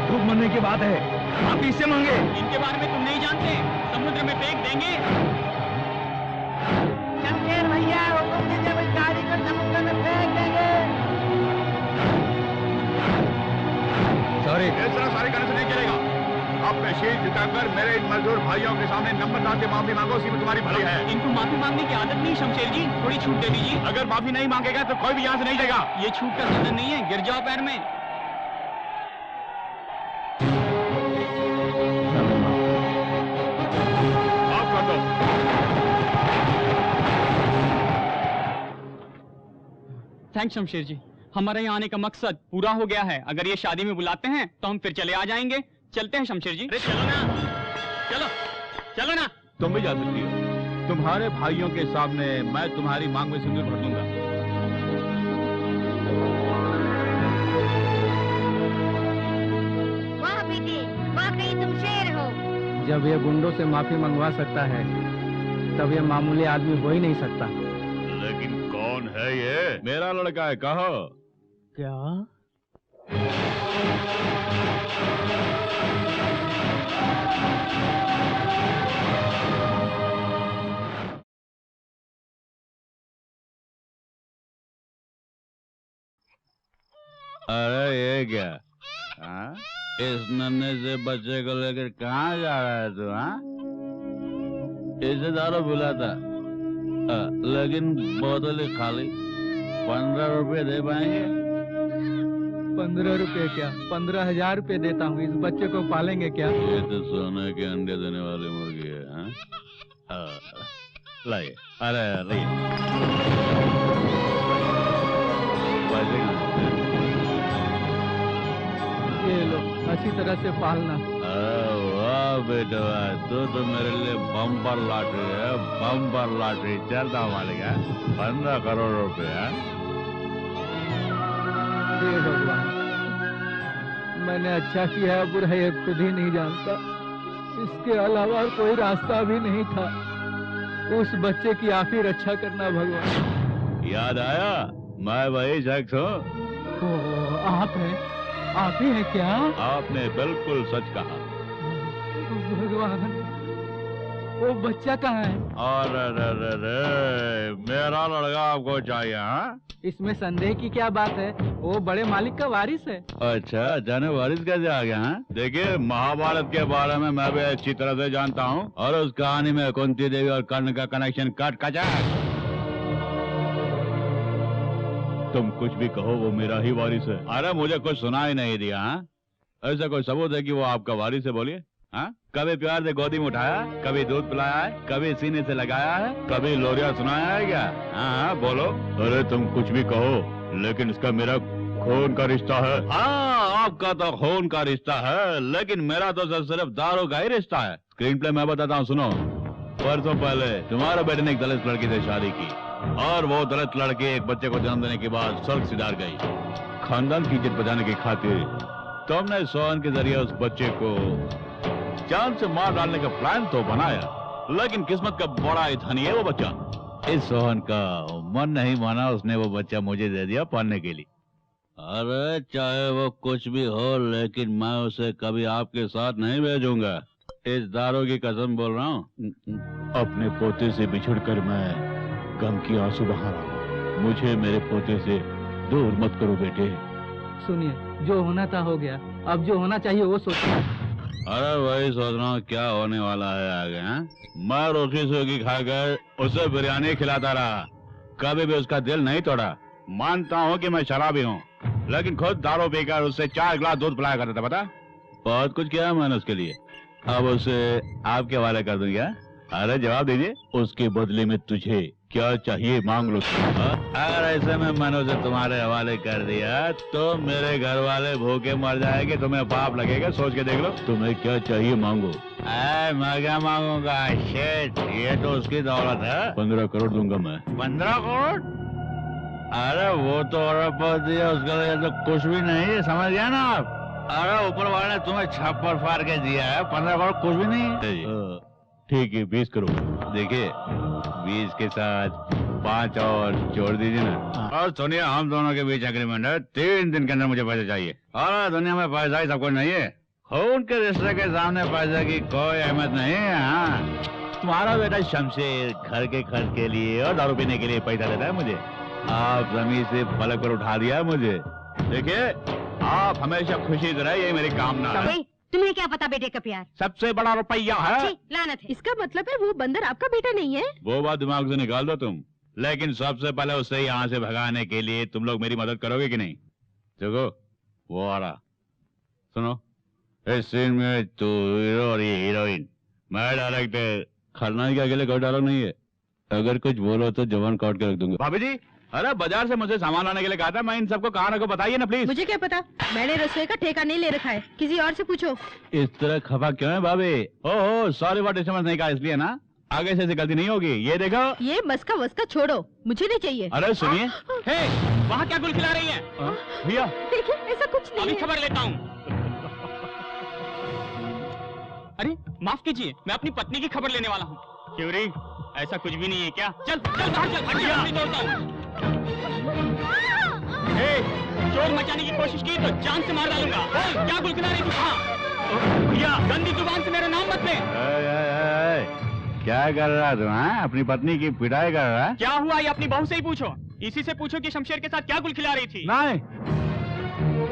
दुख मरने की बात है, माफी इससे मांगे। इनके बारे में तुम नहीं जानते, समुद्र में फेंक देंगे। शमशेर भैया हुकुम दीजिए, इस गाड़ी को समुद्र में फेंक देंगे। सॉरी, इस तरह सारी गाड़ी से नहीं चलेगा। अपने शीश झुकाकर मेरे इन मजदूर भाइयों के सामने नम्रता से माफी मांगो, उसी में तुम्हारी भलाई है। इनको माफी मांगने की आदत नहीं शमशेर जी, थोड़ी छूट दे दीजिए। अगर माफी नहीं मांगेगा तो कोई भी यहाँ से नहीं देगा। ये छूट का सदन नहीं है, गिर जाओ पैर में। माफ कर दो। थैंक्स शमशेर जी, हमारे यहाँ आने का मकसद पूरा हो गया है। अगर ये शादी में बुलाते हैं तो हम फिर चले आ जाएंगे। चलते हैं शमशेर जी। अरे चलो ना, चलो चलो ना। तुम भी जा सकती हो। तुम्हारे भाइयों के सामने मैं तुम्हारी मांग में सिंदूर भर दूंगा। वाह बेटे, वाकई तुम शेर हो। जब ये गुंडों से माफी मंगवा सकता है तब ये मामूली आदमी हो ही नहीं सकता। लेकिन कौन है ये? मेरा लड़का है, कहो। क्या? अरे ये क्या? हाँ? इस नन्हे से बच्चे को लेकर कहाँ जा रहा है तू? हाँ? इसे दारू पिलाता, लेकिन बोतल ही खाली। 15 रुपए दे पाएंगे? 15 रुपए क्या, 15,000 रुपए देता हूँ। इस बच्चे को पालेंगे क्या? ये तो सोने के अंडे देने वाली मुर्गी है। हाँ? लाइए, अरे लाइए। ये लो, अच्छी तरह से पालना। अरे वाह बेटा, तू तो मेरे लिए बम्पर लॉटरी है, बम्पर लॉटरी। चलता मालिक है, 15 करोड़ रुपया। हे भगवान, मैंने अच्छा किया है बुरा ये खुद ही नहीं जानता। इसके अलावा कोई रास्ता भी नहीं था। उस बच्चे की आप ही रक्षा करना भगवान। याद आया, मैं वही शख्स हूँ। आप हैं? आप ही हैं क्या? आपने बिल्कुल सच कहा। भगवान, वो बच्चा कहाँ है? अरे मेरा लड़का आपको चाहिए? हाँ? इसमें संदेह की क्या बात है? वो बड़े मालिक का वारिस है। अच्छा, जाने वारिस कैसे आ गया? हाँ? देखिए, महाभारत के बारे में मैं भी अच्छी तरह से जानता हूँ, और उस कहानी में कुंती देवी और कर्ण का कनेक्शन कट कचाक। तुम कुछ भी कहो, वो मेरा ही वारिस है। अरे मुझे कुछ सुना ही नहीं दिया। हाँ? ऐसा कोई सबूत है कि वो आपका वारिस है? बोलिए। हाँ? कभी प्यार से गोदी में उठाया, कभी दूध पिलाया है, कभी सीने से लगाया है, कभी लोरिया सुनाया है क्या? हाँ बोलो। अरे तुम कुछ भी कहो, लेकिन इसका मेरा खून का रिश्ता है। हाँ, आपका तो खून का रिश्ता है, लेकिन मेरा तो सिर्फ दारू का ही रिश्ता है। स्क्रीन प्ले मैं बताता हूँ, सुनो। परसों पहले तुम्हारे बेटे ने एक दलित लड़की से शादी की, और वो दलित लड़की एक बच्चे को जन्म देने के बाद स्वर्ग सिधार गई। खानदान की इज्जत बचाने की खातिर तुमने सोहन के जरिए उस बच्चे को जान से मार डालने का प्लान तो बनाया, लेकिन किस्मत का बड़ा ही धनी है वो बच्चा। इस सोहन का मन नहीं माना, उसने वो बच्चा मुझे दे दिया पालने के लिए। अरे चाहे वो कुछ भी हो, लेकिन मैं उसे कभी आपके साथ नहीं भेजूंगा। इस दारू की कसम बोल रहा हूँ। अपने पोते से बिछुड़कर मैं गम की आंसू बहा रहा हूँ। मुझे मेरे पोते से दूर मत करो बेटे। सुनिए, जो होना था हो गया, अब जो होना चाहिए वो सोचिए। अरे वही सोच रहा हूँ क्या होने वाला है आगे। मैं रोटी सूखी खाकर उसे बिरयानी खिलाता रहा, कभी भी उसका दिल नहीं तोड़ा। मानता हूँ कि मैं शराबी हूँ, लेकिन खुद दारू पीकर उससे 4 गिलास दूध पिलाया करता था। पता, बहुत कुछ किया मैंने उसके लिए। अब उसे आपके हवाले कर दूंगा। अरे जवाब दीजिए, उसके बदले में तुझे क्या चाहिए मांग लो। अगर ऐसे में मैंने उसे तुम्हारे हवाले कर दिया तो मेरे घर वाले भूखे मर जाएंगे, तुम्हें पाप लगेगा। सोच के देख लो, तुम्हें क्या चाहिए मांगो। मैं क्या मांगूंगा? शेठ, ये तो उसकी दौलत है। 15 करोड़ दूंगा मैं। 15 करोड़? अरे वो तो अरबपति है, उसके लिए तो कुछ भी नहीं है, समझ गया ना आप? अरे ऊपर वाले ने तुम्हें छप्पर फाड़ के दिया है, 15 करोड़ कुछ भी नहीं है। ठीक है, 20 करोड़। देखिए, 20 के साथ 5 और जोड़ दीजिए ना। और सुनिए, हम दोनों के बीच एग्रीमेंट है, 3 दिन के अंदर मुझे पैसे चाहिए। और दुनिया में पैसा ही सब कुछ नहीं है। खून के रिश्ते के सामने पैसे की कोई अहमियत नहीं है। हाँ, तुम्हारा बेटा शमशेर घर के खर्च के लिए और दारू पीने के लिए पैसा देता है मुझे। आप जमीन से पलक पर उठा दिया है मुझे। देखिए, आप हमेशा खुशी से रहे, यही मेरी कामना है। तुम्हें क्या पता बेटे का प्यार? सबसे बड़ा रुपया है। लानत है। इसका मतलब है वो बंदर आपका बेटा नहीं है? वो बात दिमाग से निकाल दो तुम। लेकिन सबसे पहले उससे यहाँ से भगाने के लिए तुम लोग मेरी मदद करोगे कि नहीं? देखो वो आ रहा। सुनो, इस सीन में तू हीरो और ये हीरोइन, मैं डायरेक्टर। खलनायक के अकेले कोई डायलॉग नहीं है। अगर कुछ बोलो तो जवान काट के रख दूंगा। भाभी जी, अरे बाजार से मुझे सामान लाने के लिए कहा था, मैं इन सबको कहाँ रखो बताइए ना प्लीज। मुझे क्या पता, मैंने रसोई का ठेका नहीं ले रखा है, किसी और से पूछो। इस तरह खफा क्यों है भाभी? ओहो, सॉरी व्हाट इज नहीं कहा इसलिए ना, आगे से ऐसी गलती नहीं होगी। ये देखो, ये मस्का वस्का छोड़ो, मुझे नहीं चाहिए। अरे सुनिए, वहाँ क्या गुल खिला रही है? भैया देखिए ऐसा कुछ नहीं अभी है। खबर लेता हूँ। अरे माफ कीजिए, मैं अपनी पत्नी की खबर लेने वाला हूँ। क्यों रे, ऐसा कुछ भी नहीं है क्या? चल चल बाहर चल, हड्डी तोड़ता हूँ। चोर मचाने की कोशिश की तो जान से मार डालूंगा। बोल, क्या गुल खिला रही तू? भैया गंदी जुबान से मेरा नाम मत ले। क्या कर रहा है तू? अपनी पत्नी की पिटाई कर रहा है? क्या हुआ ये अपनी बहू से ही पूछो। इसी से पूछो कि शमशेर के साथ क्या गुल खिला रही थी। नहीं,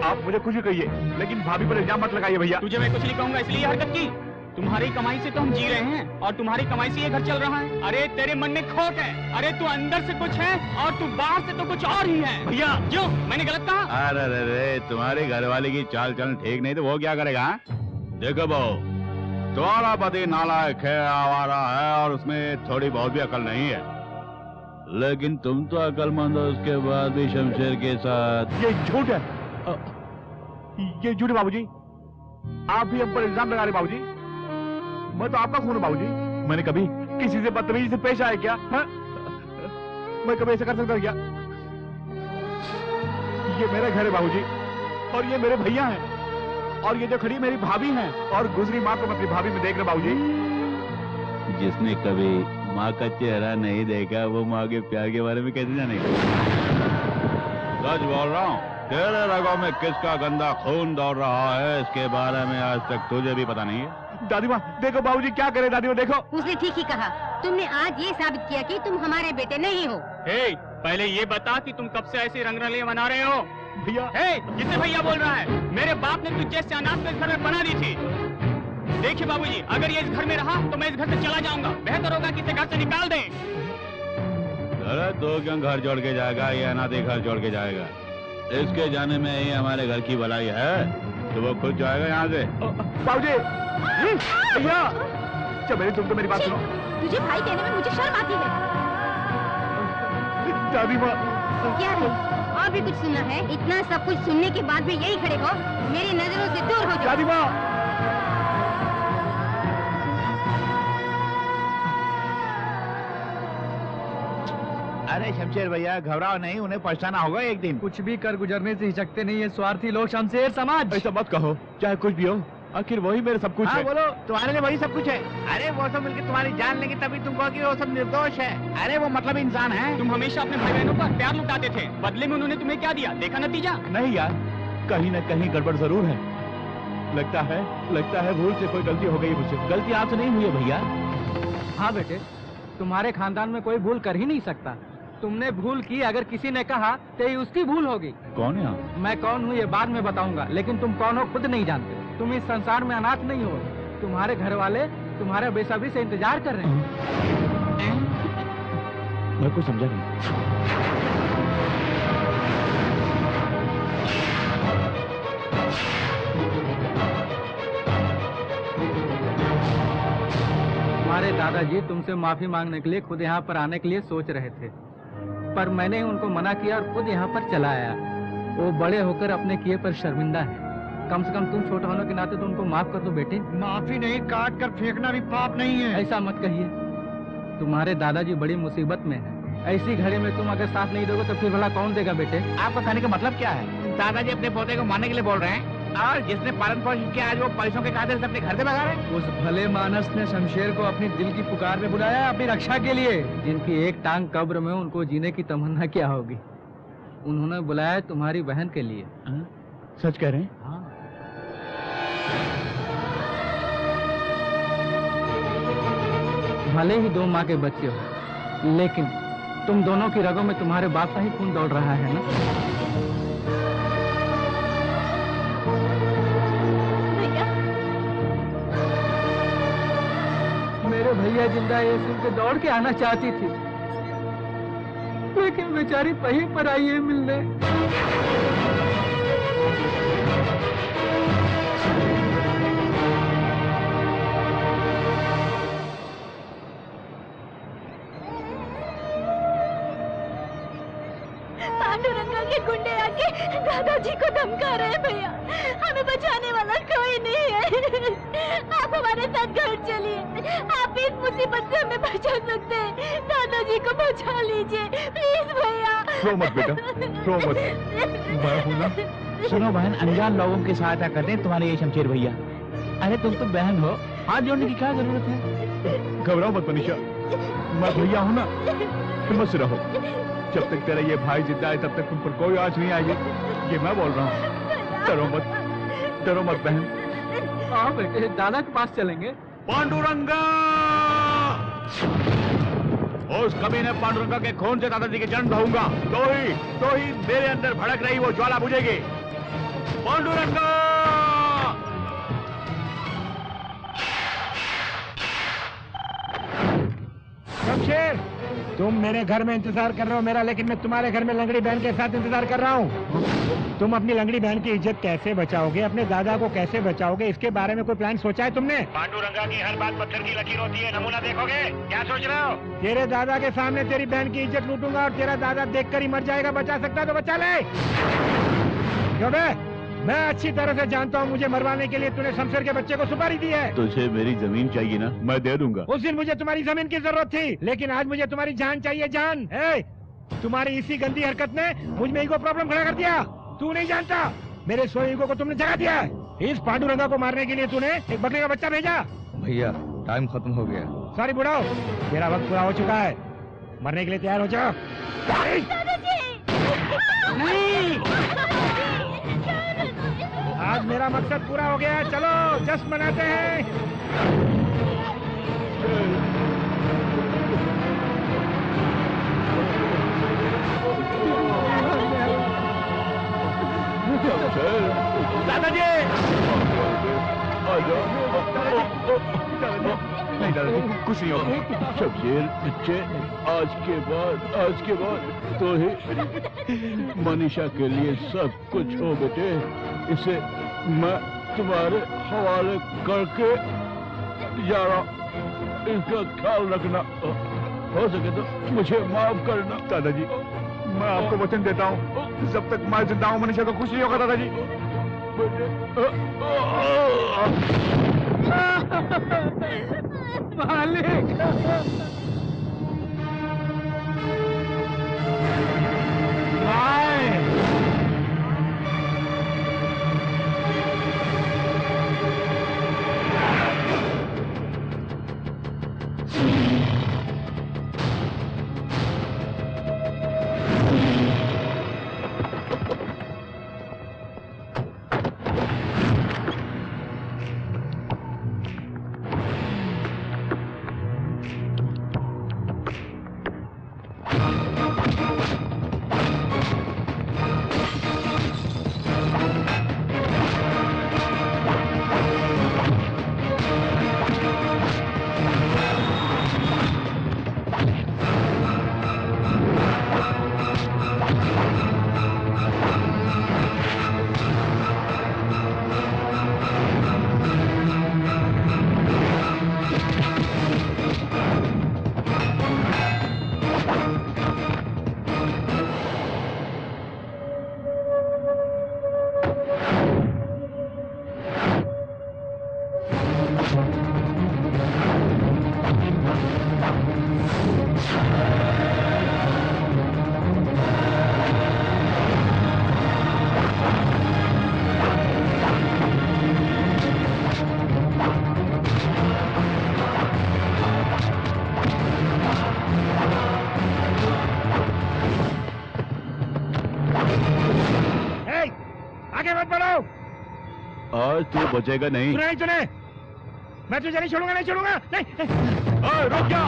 आप मुझे कुछ ही कहिए, लेकिन भाभी पर इल्जाम मत लगाइए भैया। तुझे मैं कुछ नहीं कहूंगा इसलिए हरकत की। तुम्हारी कमाई से तो हम जी रहे हैं और तुम्हारी कमाई से ये घर चल रहा है। अरे तेरे मन में खोट है। अरे तू अंदर से कुछ है और तू बाहर से तो कुछ और ही है। भैया क्यों, मैंने गलत कहा? अरे तुम्हारी घरवाली की चाल चलन ठीक नहीं तो वो क्या करेगा? देखो बहू, तुम्हारा पति नालायक है, आवारा है और उसमें थोड़ी बहुत भी अकल नहीं है, लेकिन तुम तो अकलमंद हो, उसके बाद भी शमशेर के साथ। ये झूठ है, ये झूठ है बाबूजी। आप भी हम पर इल्जाम लगा रहे बाबूजी। मैं तो आपका खून हूं बाबूजी। मैंने कभी किसी से बदतमीजी से पेश आया क्या? मैं कभी ऐसा कर सकता क्या? ये मेरा घर है बाबूजी और ये मेरे भैया हैं और ये जो खड़ी मेरी भाभी हैं और गुजरी माँ को मैं अपनी भाभी में देख रहा बाबूजी। जिसने कभी माँ का चेहरा नहीं देखा वो माँ के प्यार के बारे में कैसे जानेगा? सच बोल रहा हूँ, तेरे रगों में किसका गंदा खून दौड़ रहा है इसके बारे में आज तक तुझे भी पता नहीं है। दादी माँ देखो बाबूजी क्या करे, दादी माँ देखो। उसने ठीक ही कहा, तुमने आज ये साबित किया कि तुम हमारे बेटे नहीं हो। पहले ये बता कि तुम कब से ऐसी रंगरलियां बना रहे हो? भैया जिससे भैया बोल रहा है, मेरे बाप ने तुझे से अनाथ इस घर में बना दी थी। देखिए बाबूजी, अगर ये इस घर में रहा तो मैं इस घर से चला जाऊंगा। बेहतर होगा कि इसे घर से निकाल दें। अरे तो क्यों घर छोड़ के जाएगा? ये अनाथ घर छोड़ के जाएगा। इसके जाने में ही हमारे घर की भलाई है, तो वो खुद जाएगा यहाँ से। बाबूजी भैया, चल तुम तो मेरी बात सुनो। तुझे भाई कहने में मुझे शर्म आती है। दादी माँ क्या है? और भी कुछ सुनना है? इतना सब कुछ सुनने के बाद भी यही खड़े हो? मेरी नजरों से दूर हो जाओ। दादी माँ अरे शमशेर भैया घबराओ नहीं, उन्हें पछताना होगा एक दिन। कुछ भी कर गुजरने से हिचकते नहीं है स्वार्थी लोग शमशेर समाज। ऐसा मत कहो, चाहे कुछ भी हो, आखिर वही मेरे सब कुछ है। बोलो, तुम्हारे लिए वही सब कुछ है। अरे वो सब मिलकर तुम्हारी जान लेंगे तभी तुम कहोगे वो सब निर्दोष है। अरे वो मतलब इंसान है। तुम हमेशा अपने भाई बहनों पर प्यार लुटाते थे, बदले में उन्होंने तुम्हें क्या दिया? देखा नतीजा? नहीं यार, कहीं न कहीं गड़बड़ जरूर है। लगता है भूल से कोई गलती हो गई मुझसे। गलती आपसे नहीं हुई है भैया। हाँ बेटे, तुम्हारे खानदान में कोई भूल कर ही नहीं सकता। तुमने भूल की, अगर किसी ने कहा तो ये उसकी भूल होगी। कौन है आप? मैं कौन हूँ ये बाद में बताऊंगा, लेकिन तुम कौन हो खुद नहीं जानते। तुम इस संसार में अनाथ नहीं हो। तुम्हारे घर वाले तुम्हारे बेसब्री से इंतजार कर रहे हैं। मैं कुछ समझा नहीं। हमारे दादाजी तुमसे माफी मांगने के लिए खुद यहाँ पर आने के लिए सोच रहे थे, पर मैंने उनको मना किया और खुद यहाँ पर चला आया। वो बड़े होकर अपने किए पर शर्मिंदा है। कम से कम तुम छोटे होने के नाते तो उनको माफ कर दो बेटे। माफी नहीं, काट कर फेंकना भी पाप नहीं है। ऐसा मत कहिए, तुम्हारे दादाजी बड़ी मुसीबत में है। ऐसी घड़ी में तुम अगर साथ नहीं दोगे तो फिर भला कौन देगा बेटे? आपका कहने का मतलब क्या है? दादाजी अपने पोते को मारने के लिए बोल रहे हैं और जिसने पालन पोषण किया आज वो पैसों के कातिल से अपने घर से भगा रहे। उस भले मानस ने शमशेर को अपनी दिल की पुकार में बुलाया अपनी रक्षा के लिए। जिनकी एक टांग कब्र में, उनको जीने की तमन्ना क्या होगी? उन्होंने बुलाया तुम्हारी बहन के लिए। सच कह रहे हैं? हाँ। भले ही दो माँ के बच्चे हो, लेकिन तुम दोनों की रगों में तुम्हारे बाप का ही खून दौड़ रहा है ना? भैया भैया जिंदा ये सुन के दौड़ के आना चाहती थी, लेकिन बेचारी वहीं पर आई है मिलने। पांडुरंगा के गुंडे आके दादाजी को धमका रहे हैं भैया। हमें बचाने वाला कोई नहीं है। आप हमारे साथ घर चलिए, आप इस मुसीबत से हमें बचा सकते हैं। दादाजी को बचा लीजिए प्लीज भैया। रो मत बेटा, रो मत, मैं हूं ना। सुनो बहन, अनजान लोगों की सहायता करते हैं तुम्हारे ये शमशेर भैया। अरे तुम तो बहन हो, हाथ जोड़ने की क्या जरूरत है? घबराओ मत मनीषा, मैं भैया हूं ना, हिम्मत से रहो। जब तक तेरा ये भाई जिंदा है तब तक तुम पर कोई आँच नहीं आएगी, ये मैं बोल रहा हूँ। डरो मत, डरो मत बहन। हाँ बेटे, दादा के पास चलेंगे। पांडुरंगा! उस कमीने पांडुरंगा के खून से दादाजी के जन्म रहूंगा, तो ही मेरे अंदर भड़क रही वो ज्वाला बुझेगी। पांडुरंगा! शमशेर, तुम मेरे घर में इंतजार कर रहे हो मेरा, लेकिन मैं तुम्हारे घर में लंगड़ी बहन के साथ इंतजार कर रहा हूँ। तुम अपनी लंगड़ी बहन की इज्जत कैसे बचाओगे, अपने दादा को कैसे बचाओगे, इसके बारे में कोई प्लान सोचा है तुमने? पांडुरंगा की हर बात पत्थर की लकीर होती है, नमूना देखोगे? क्या सोच रहे हो? तेरे दादा के सामने तेरी बहन की इज्जत लूटूंगा और तेरा दादा देखकर ही मर जाएगा। बचा सकता तो बचा ले। क्यों बे? मैं अच्छी तरह से जानता हूँ मुझे मरवाने के लिए तूने शमशेर के बच्चे को सुपारी दी है। तुझे मेरी जमीन चाहिए ना, मैं दे दूंगा। उस दिन मुझे तुम्हारी जमीन की जरूरत थी, लेकिन आज मुझे तुम्हारी जान चाहिए, जान। तुम्हारी इसी गंदी हरकत ने मुझ में ईगो प्रॉब्लम खड़ा कर दिया। तू नहीं जानता, मेरे सोए ईगो को तुमने जगा दिया है। इस पांडुरंगा को मारने के लिए तूने एक बकरे का बच्चा भेजा। भैया टाइम खत्म हो गया। सॉरी बुढ़ाओ, तेरा वक्त पूरा हो चुका है, मरने के लिए तैयार हो जाओ। आज मेरा मकसद पूरा हो गया, चलो जश्न मनाते हैं। दादाजी! नहीं दादाजी, कुछ नहीं होगा। शमशेर बच्चे, आज के बाद तो ही मनीषा के लिए सब कुछ हो बेटे। इसे मैं तुम्हारे हवाले करके जा रहा, इसका ख्याल रखना, हो सके तो मुझे माफ करना। दादाजी, मैं आपको वचन देता हूँ, जब तक मैं जिंदा हूँ मनीषा को कुछ नहीं होगा दादाजी। मालिक, आज तू बचेगा नहीं। नहीं तूने, मैं तुझे नहीं छोड़ूंगा, नहीं छोड़ूंगा, नहीं। रुक जा।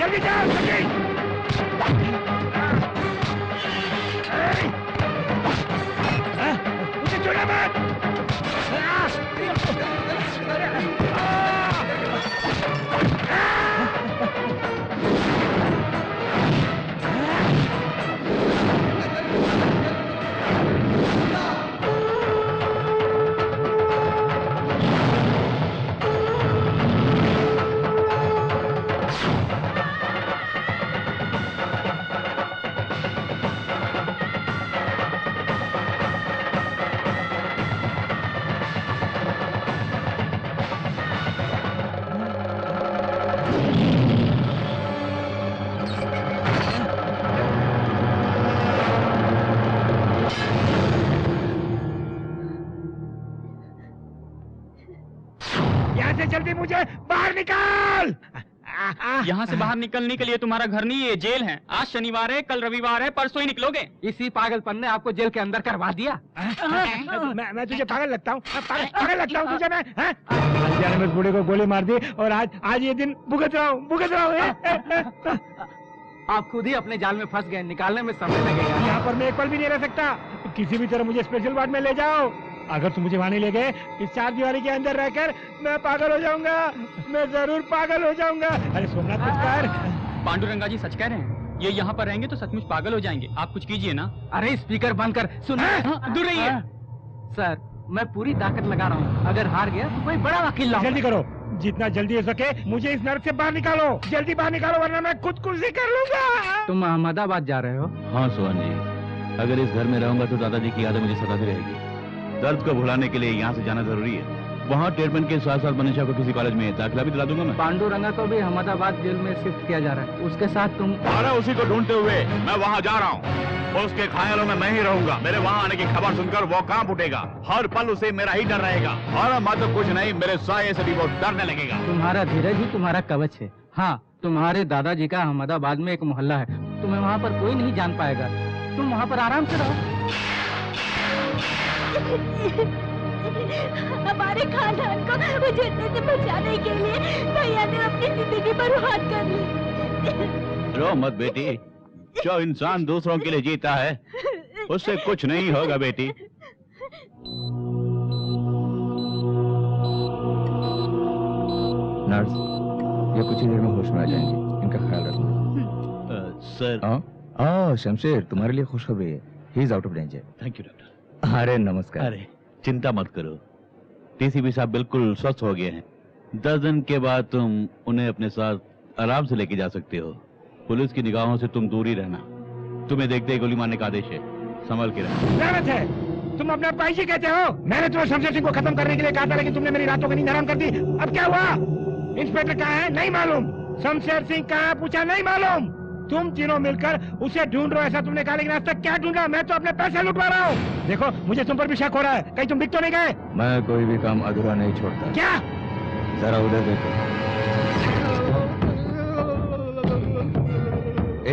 जल्दी जाओ जल्दी। उसे छोड़ना मत। जल्दी मुझे बाहर निकाल। यहाँ से बाहर निकलने के लिए तुम्हारा घर नहीं, ये जेल है। आज शनिवार है, कल रविवार है, परसों ही निकलोगे। इसी पागलपन ने आपको जेल के अंदर करवा दिया। मैं तुझे पागल लगता हूँ? पागल लगता हूँ तुझे मैं? जाने में बूढ़े को गोली मार दी और आज ये दिन भुगत रहा हूँ। आप खुद ही अपने जाल में फंस गए, निकालने में समय लगेगा। यहाँ पर मैं एक पल भी नहीं रह सकता। किसी भी तरह मुझे स्पेशल वार्ड में ले जाओ। अगर तुम मुझे वहाँ नहीं ले गए, इस चार दीवारी के अंदर रहकर मैं पागल हो जाऊंगा। मैं जरूर पागल हो जाऊंगा। अरे सोमनाथ कुछ कर। पांडुरंगा जी सच कह रहे हैं, ये यहाँ पर रहेंगे तो सचमुच पागल हो जाएंगे। आप कुछ कीजिए ना। अरे स्पीकर बंद कर, सुन। दूर रहिए। सर मैं पूरी ताकत लगा रहा हूँ, अगर हार गया तो कोई बड़ा वकील लाऊंगा। जल्दी करो, जितना जल्दी हो सके मुझे इस नर्क से बाहर निकालो। जल्दी बाहर निकालो वरना मैं खुदकुशी कर लूंगा। तुम अहमदाबाद जा रहे हो? हाँ सोहन जी, अगर इस घर में रहूंगा तो दादाजी की यादें मुझे सताती रहेगी। दर्द को भुलाने के लिए यहाँ से जाना जरूरी है। वहाँ ट्रीटमेंट के साथ साथ मनीषा को किसी कॉलेज में दाखिला भी दिला दूंगा मैं। पांडुरंगा को भी अहमदाबाद जेल में शिफ्ट किया जा रहा है, उसके साथ तुम। अरे उसी को ढूंढते हुए मैं वहाँ जा रहा हूँ। उसके ख्यालों में मैं ही रहूंगा। मेरे वहाँ आने की खबर सुनकर वो कांप उठेगा। हर पल उसे मेरा ही डर रहेगा। और मैं तो कुछ नहीं, मेरे साये से भी वो डरने लगेगा। तुम्हारा धीरज ही तुम्हारा कवच है। हाँ, तुम्हारे दादाजी का अहमदाबाद में एक मोहल्ला है, तुम्हें वहाँ पर कोई नहीं जान पाएगा। तुम वहाँ पर आराम से रहो। हमारे खानदान को उजड़ने से बचाने के लिए भैया ने अपनी जिंदगी बर्बाद कर ली। रो मत बेटी, जो इंसान दूसरों के लिए जीता है उससे कुछ नहीं होगा बेटी। नर्स, ये कुछ ही देर में होश में आ जाएंगे, इनका ख्याल रखना। सर। शमशेर, तुम्हारे लिए खुशखबरी है। He is out of danger. Thank you doctor. अरे नमस्कार। अरे चिंता मत करो, टीसीपी साहब बिल्कुल स्वस्थ हो गए हैं। 10 दिन के बाद तुम उन्हें अपने साथ आराम से लेके जा सकते हो। पुलिस की निगाहों से तुम दूर ही रहना। तुम्हें देखते ही गोली मारने का आदेश है, संभल के रहना। तुम अपने भाई जी कहते हो? मैंने तुम्हें शमशेर सिंह को खत्म करने के लिए कहा था, लेकिन तुमने मेरी रातों की नींद हराम कर दी। अब क्या हुआ? इंस्पेक्टर कहाँ है? नहीं मालूम। शमशेर सिंह कहाँ? पूछा, नहीं मालूम। तुम तीनों मिलकर उसे ढूंढ रहे हो ऐसा तुमने कहा, लेकिन आज तक क्या ढूंढा? मैं तो अपने पैसे लुटवा रहा हूँ। देखो, मुझे तुम पर भी शक हो रहा है। कहीं तुम दिख तो नहीं गए? मैं कोई भी काम अधूरा नहीं छोड़ता। क्या? जरा उधर देखो।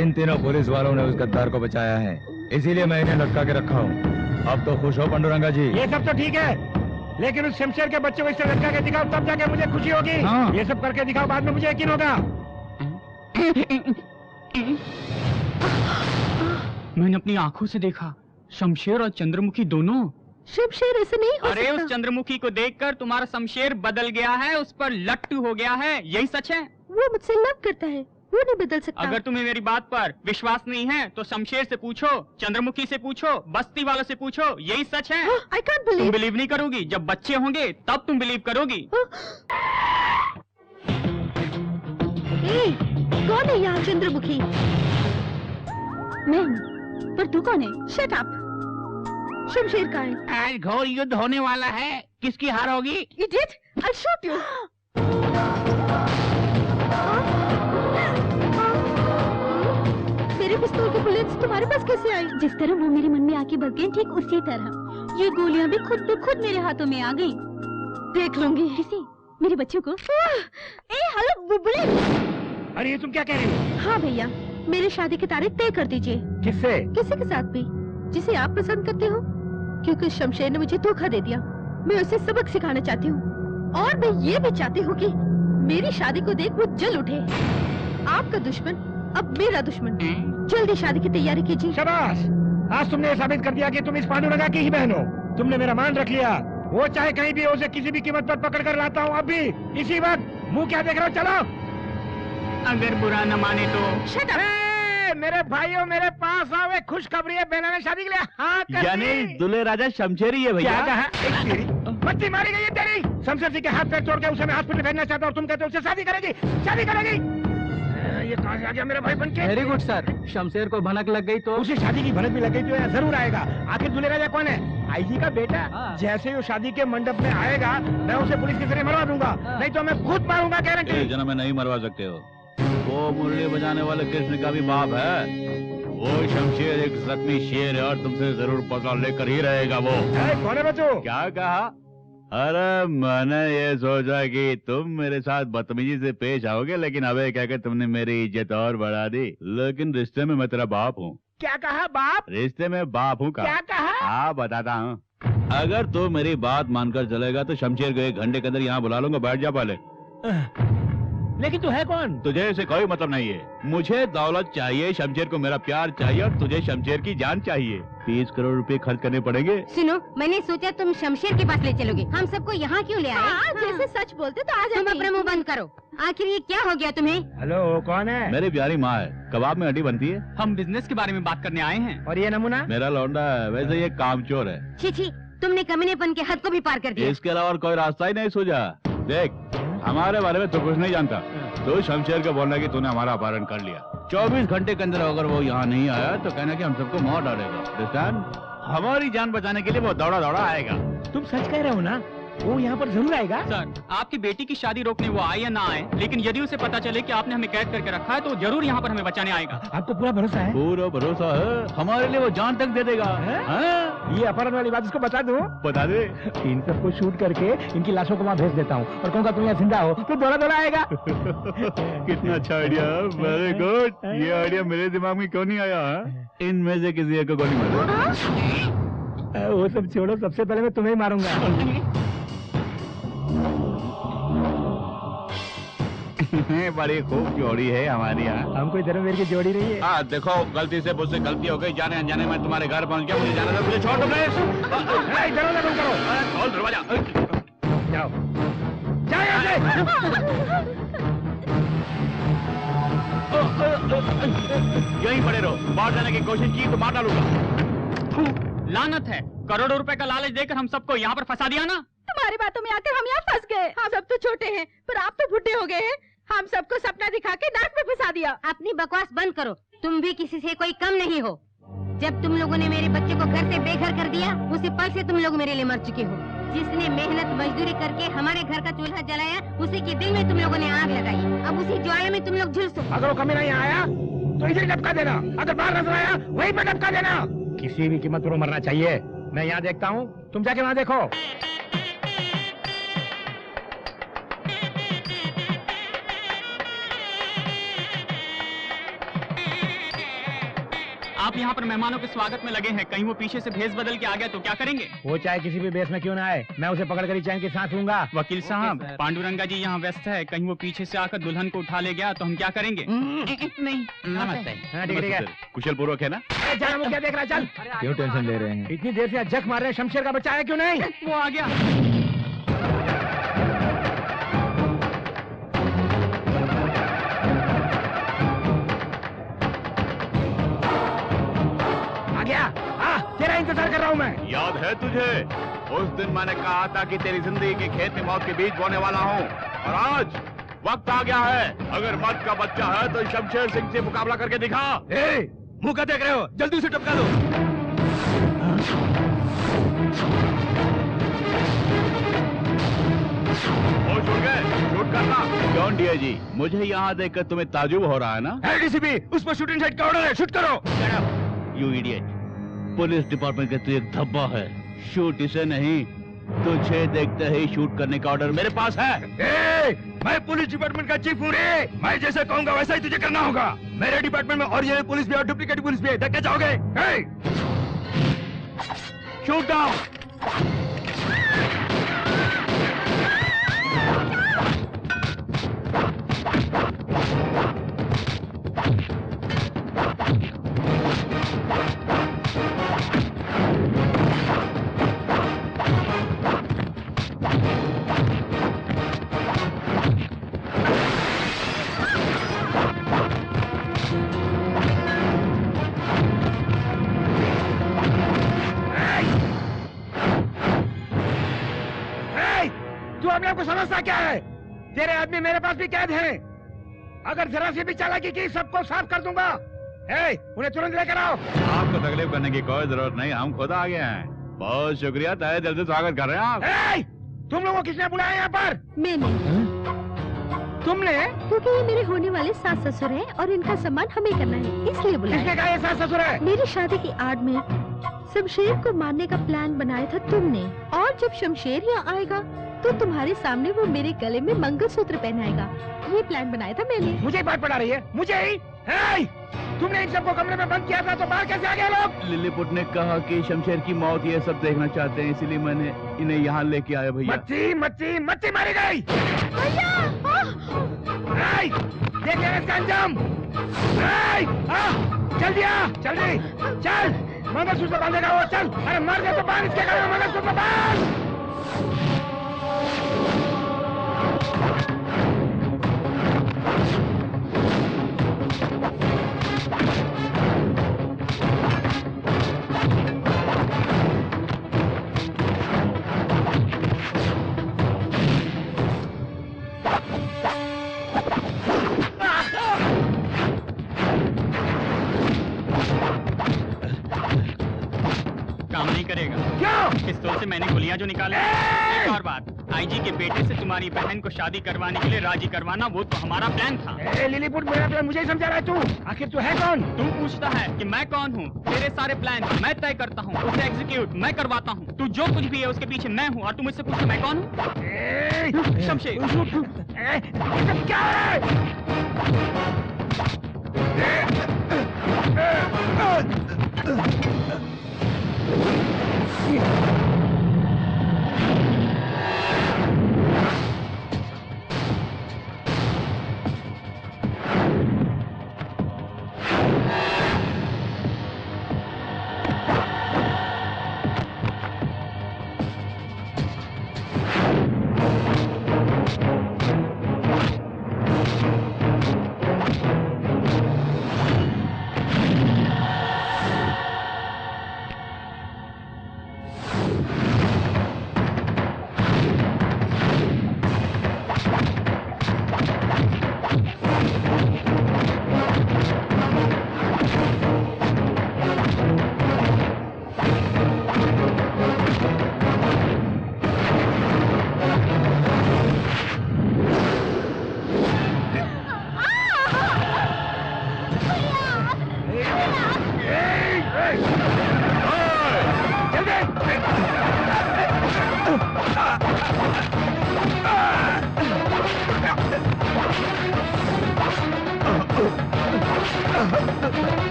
इन तीनों पुलिस वालों ने उस गद्दार को बचाया है, इसीलिए मैं इन्हें लटका के रखा हूँ। अब तो खुश हो पांडुरंगा जी? ये सब तो ठीक है, लेकिन उस शमशेर के बच्चे को इससे लटका के दिखाओ, तब जाके मुझे खुशी होगी। हाँ। ये सब करके दिखाओ, बाद में मुझे यकीन होगा। मैंने अपनी आंखों से देखा, शमशेर और चंद्रमुखी दोनों। शमशेर ऐसे नहीं हो अरे सकता। उस चंद्रमुखी को देखकर तुम्हारा शमशेर बदल गया है, उस पर लट्टू हो गया है, यही सच है? वो मुझसे लव करता है, वो नहीं बदल सकता। अगर तुम्हें मेरी बात पर विश्वास नहीं है तो शमशेर से पूछो, चंद्रमुखी से पूछो, बस्ती वालों से पूछो, यही सच है। I can't believe। तुम बिलीव नहीं करोगी, जब बच्चे होंगे तब तुम बिलीव करोगी। कौन है यहाँ चंद्रमुखी? मैं हूँ, पर तू कौन है? Shut up. शमशेर का है। आज घोर युद्ध होने वाला है, किसकी हार होगी? Idiot, I'll shoot you। मेरे पिस्तौल के बुलेट्स तुम्हारे पास कैसे आई? जिस तरह वो मेरे मन में आके बस गए, ठीक उसी तरह ये गोलियां भी खुद ब खुद मेरे हाथों में आ गई। देख लूंगी। किसी मेरे बच्चों को। हेलो बुबली। अरे ये तुम क्या कह रही हो? हाँ भैया, मेरी शादी की तारीख तय कर दीजिए। किससे? किसी के साथ भी, जिसे आप पसंद करते हो, क्योंकि शमशेर ने मुझे धोखा दे दिया। मैं उसे सबक सिखाना चाहती हूँ और मैं ये भी चाहती हूँ कि मेरी शादी को देख वो जल उठे। आपका दुश्मन अब मेरा दुश्मन। जल्दी शादी की तैयारी कीजिए। शाबाश, आज तुमने साबित कर दिया कि तुम इस पांडुरंगा की ही बहन हो। तुमने मेरा मान रख लिया। वो चाहे कहीं भी हो, उसे किसी भी कीमत पर पकड़ कर लाता हूँ अभी, इसी वक्त। मुंह क्या देख रहे हो? चलो। अगर बुरा न माने तो। Shut up. मेरे भाइयों, मेरे पास आओ, एक खुशखबरी है। बहना ने शादी के लिए हाँ कर दी। यानी दूल्हे राजा शमशेर ही है भैया। क्या कहा? एक तेरी बच्ची मारी गई है तेरी। शमशेर जी के हाथ पैर तोड़ के उसे मैं हॉस्पिटल भेजना चाहता हूँ और तुम कहते हो उससे शादी करेगी? शादी करेगी? ये कहाँ से आ गया मेरा भाई बनके? Very good sir. शमशेर को भनक लग गई तो उसे शादी की भनक भी लग गई तो यहाँ जरूर आएगा। आखिर दूल्हे राजा कौन है? आईजी का बेटा। जैसे वो शादी के मंडप में आएगा, मैं उसे पुलिस के जरिए मरवा दूंगा, नहीं तो मैं खुद मारूंगा, गारंटी। जन्म में नहीं मरवा सकते हो। वो मुरली बजाने वाले कृष्ण का भी बाप है। वो शमशेर एक जख्मी शेर है और तुमसे जरूर पता लेकर ही रहेगा वो। कौन है बच्चों? क्या कहा? अरे मैंने ये सोचा कि तुम मेरे साथ बदतमीजी से पेश आओगे, लेकिन अबे कहकर तुमने मेरी इज्जत और बढ़ा दी। लेकिन रिश्ते में मैं तेरा बाप हूँ। क्या कहा? बाप? रिश्ते में बाप हूँ। क्या कहा? हाँ बताता हूँ। अगर तू मेरी बात मानकर चलेगा तो शमशेर को 1 घंटे के अंदर यहाँ बुला लूंगा। बैठ जा पहले। लेकिन तू है कौन? तुझे इसे कोई मतलब नहीं है। मुझे दौलत चाहिए, शमशेर को मेरा प्यार चाहिए और तुझे शमशेर की जान चाहिए। 30 करोड़ रुपए खर्च करने पड़ेंगे। सुनो, मैंने सोचा तुम शमशेर के पास ले चलोगे। हम सबको यहाँ क्यों ले आए? जैसे सच बोलते तो आ जाते। तुम अपना मुंह बंद करो। आखिर ये क्या हो गया तुम्हें? हेलो, कौन है? मेरी प्यारी माँ है। कबाब में हड्डी बनती है। हम बिजनेस के बारे में बात करने आए हैं। और ये नमूना? मेरा लौंडा है। वैसे ये कामचोर है। छी छी, तुमने कमीनेपन के हद को भी पार कर दिया। इसके अलावा और कोई रास्ता ही नहीं सूझा। देख, हमारे बारे में तो कुछ नहीं जानता। तो शमशेर को बोलना कि तूने हमारा अपहरण कर लिया। 24 घंटे के अंदर अगर वो यहाँ नहीं आया तो कहना कि हम सबको मार डालेगा। हमारी जान बचाने के लिए वो दौड़ा दौड़ा आएगा। तुम सच कह रहे हो ना? वो यहाँ पर जरूर आएगा। सर, आपकी बेटी की शादी रोकने वो आए या ना आए, लेकिन यदि उसे पता चले कि आपने हमें कैद करके रखा है तो जरूर यहाँ पर हमें बचाने आएगा। आपको पूरा भरोसा है? पूरा भरोसा है। हमारे लिए वो जान तक दे देगा। ये अपहरण वाली बात उसको बता दो। बता दे। इन सबको शूट करके इनकी लाशों को वहाँ भेज देता हूँ और कहूँगा तुम यहाँ जिंदा हो तो दौड़ा दौड़ा आएगा। कितना अच्छा आइडिया। Very good. ये आइडिया मेरे दिमाग में क्यों नहीं आया? इनमें से किसी एक को गोली मारो। वो सब छोड़ो, सबसे पहले मैं तुम्हें ही मारूंगा। बड़ी खूब जोड़ी है हमारी यहाँ। हमको इधर मेरे की जोड़ी नहीं है। हाँ देखो, गलती से मुझसे गलती हो गई। जाने अनजाने में तुम्हारे घर पहुँच गया। मुझे जाना था, मुझे छोड़ दो प्लीज। दरवाजा बंद करो। खोल दरवाजा। जाओ जाओ यहाँ से। यहीं पड़े रहो। बाहर जाने की कोशिश की तो मार डालूंगा। लानत है, करोड़ों रुपए का लालच देकर हम सबको यहाँ पर फंसा दिया ना। तुम्हारी बातों में आकर हम यहाँ फंस गए। हम सब तो छोटे हैं, पर आप तो बुढ़े हो गए हैं। हम सबको सपना दिखा के नाक में फंसा दिया। अपनी बकवास बंद करो। तुम भी किसी से कोई कम नहीं हो। जब तुम लोगों ने मेरे बच्चे को घर से बेघर कर दिया, उसी पल से तुम लोग मेरे लिए मर चुके हो। जिसने मेहनत मजदूरी करके हमारे घर का चूल्हा जलाया, उसी के दिल में तुम लोगों ने आग लगाई। अब उसी ज्वाला में तुम लोग झुलसो। अगर वो कमी नहीं आया तो इसे टपका देना। अगर बाहर नजर आया वहीं पर टपका देना। किसी भी कीमत पर मरना चाहिए। मैं यहाँ देखता हूँ, तुम जाके वहाँ देखो। आप यहाँ पर मेहमानों के स्वागत में लगे हैं, कहीं वो पीछे से भेस बदल के आ गया तो क्या करेंगे? वो चाहे किसी भी बेस में क्यों ना आए, मैं उसे पकड़ कर ही चैन की सांस लूंगा। वकील साहब, पांडुरंगा जी यहाँ व्यस्त है, कहीं वो पीछे से आकर दुल्हन को उठा ले गया तो हम क्या करेंगे? नहीं नमस्ते। हाँ ठीक है। कुशल पूर्वक है ना? जाना वो क्या देख रहा है, चल। क्यों टेंशन ले रहे हैं? इतनी देर से जख मार रहे हैं, शमशेर का बच्चा आया क्यों नहीं? वो आ गया। तेरा इंतजार कर रहा हूँ मैं। याद है तुझे? उस दिन मैंने कहा था कि तेरी जिंदगी के खेत में मौत के बीज बोने वाला हूँ, और आज वक्त आ गया है। अगर मर्द का बच्चा है तो शमशेर सिंह से मुकाबला करके दिखा। मुंह क्या देख रहे हो, जल्दी से टपका दो। वो छूट गए, शूट करना। जॉन डियर जी, मुझे यहाँ देखकर तुम्हें ताजुब हो रहा है ना? डीसीपी, उस पर शूटिंग साइड का ऑर्डर है, शूट करो। यू इडियट, पुलिस डिपार्टमेंट का तू एक धब्बा है, शूट इसे नहीं, तुझे देखते ही शूट करने का ऑर्डर मेरे पास है। मैं पुलिस डिपार्टमेंट का चीफ हूँ रे, मैं जैसे कहूँगा वैसा ही तुझे करना होगा। मेरे डिपार्टमेंट में ओरिजिनल पुलिस भी और डुप्लीकेट पुलिस भी है, देख के जाओगे। Shoot down. तू अपने आप को समझता क्या है? तेरे आदमी मेरे पास भी कैद हैं। अगर जरा सी भी चालाकी की सबको साफ कर दूंगा। उन्हें तुरंत लेकर आओ। आपको तकलीफ करने की कोई जरूरत नहीं, हम खुद आ गए हैं। बहुत शुक्रिया, तहे दिल से स्वागत कर रहे हैं आप। तुम लोगों को किसने बुलाया यहाँ पर? मैंने। तुमने? क्योंकि ये मेरे होने वाले सास ससुर हैं और इनका सम्मान हमें करना है, इसलिए बुलाया। किसने कहा ये सास ससुर है? मेरी शादी की आड़ में शमशेर को मारने का प्लान बनाया था तुमने, और जब शमशेर यहाँ आएगा तो तुम्हारे सामने वो मेरे गले में मंगलसूत्र पहनाएगा। ये प्लान बनाया था मैंने। मुझे बात पड़ा रही है, मुझे ही? तुमने इन सबको कमरे में बंद किया था तो बाहर कैसे आ गए लोग? लिलीपुट ने कहा कि शमशेर की मौत ये सब देखना चाहते हैं, इसीलिए मैंने इन्हें यहाँ लेके आया। भैया मच्छी मारी गई। देख लेना इसका अंजाम। जल्दी आ, जल्दी चल। मंगलसूत्र बांधेगा वो, चल। अरे मर गए तो बांध इसके गले में मंगलसूत्र बांध। काम नहीं करेगा। क्यों? पिस्तौल से मैंने गोलियां जो निकाली। एक और बात, आईजी के बेटे से तुम्हारी बहन को शादी करवाने के लिए राजी करवाना वो तो हमारा प्लान था। लिलीपुट, मेरा प्लान मुझे ही समझा रहा है तू? आखिर तू है कौन? तू पूछता है कि मैं कौन हूँ? तेरे सारे प्लान मैं तय करता हूँ, उसे एग्जीक्यूट मैं करवाता हूँ। तू जो कुछ भी है उसके पीछे मैं हूँ, और तू मुझसे पूछता मैं कौन हूँ? शमशेर। क्या है?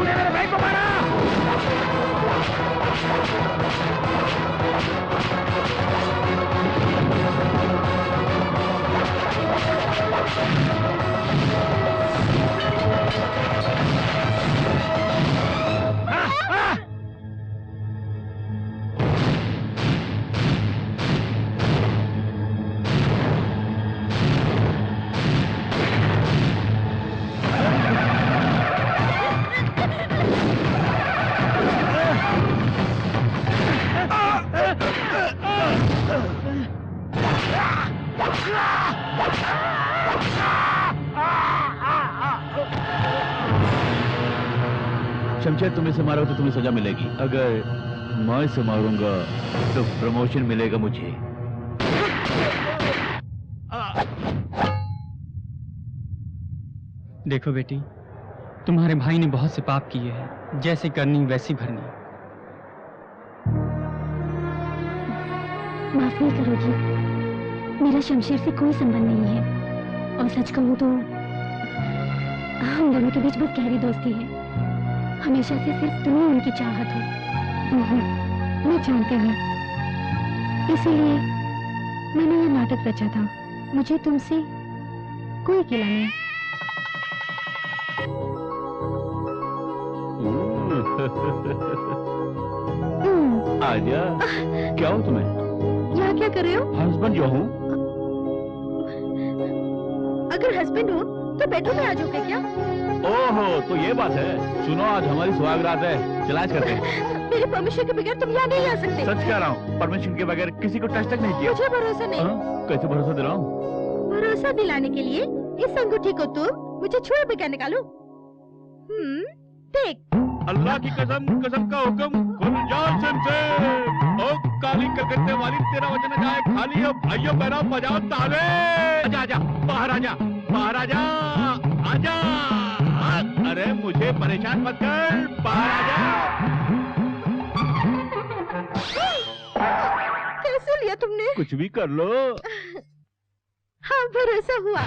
तूने मेरे भाई को मारा। शमशेर, तुम इसे मारो तो तुम्हें सजा मिलेगी। अगर मैं इसे मारूंगा तो प्रमोशन मिलेगा मुझे। देखो बेटी, तुम्हारे भाई ने बहुत से पाप किए हैं, जैसे करनी वैसी भरनी। माफ नहीं करोगी, मेरा शमशेर से कोई संबंध नहीं है, और सच कहूँ तो हम दोनों के बीच बहुत गहरी दोस्ती है। हमेशा से सिर्फ तुम ही उनकी चाहत हो। मैं जानती हूँ, इसीलिए मैंने ये नाटक रचा था। मुझे तुमसे कोई गिला नहीं। आजा, क्या हो तुम्हें? यहाँ क्या कर रहे हो? हस्बैंड जो हूँ। अगर हस्बैंड हो तो बेडरूम में आ जाओगे क्या? ओहो, तो ये बात है। सुनो, आज हमारी सुहागरात है, चला करते हैं। मेरे परमिशन के बगैर तुम यहाँ नहीं आ सकते। सच कह रहा हूँ, परमिशन के बगैर किसी को टच तक नहीं किया। मुझे भरोसा नहीं। कैसे भरोसा दिलाऊं? भरोसा दिलाने के लिए इस अंगूठी को तुम मुझे छुए बगैर निकालो। देख। अल्लाह की कसम, कसम का हुक्म, खुल जा शमशेर। ओ काली कलकत्ते वाली, तेरा वजन जाए खाली। अब भाइयों बहनों बजाओ ताले। आजा आजा, बाहर आजा, बाहर आजा, आजा। अरे मुझे परेशान मत कर, बाहर आजा। कैसे लिया तुमने? कुछ भी कर लो। हाँ, भरोसा हुआ।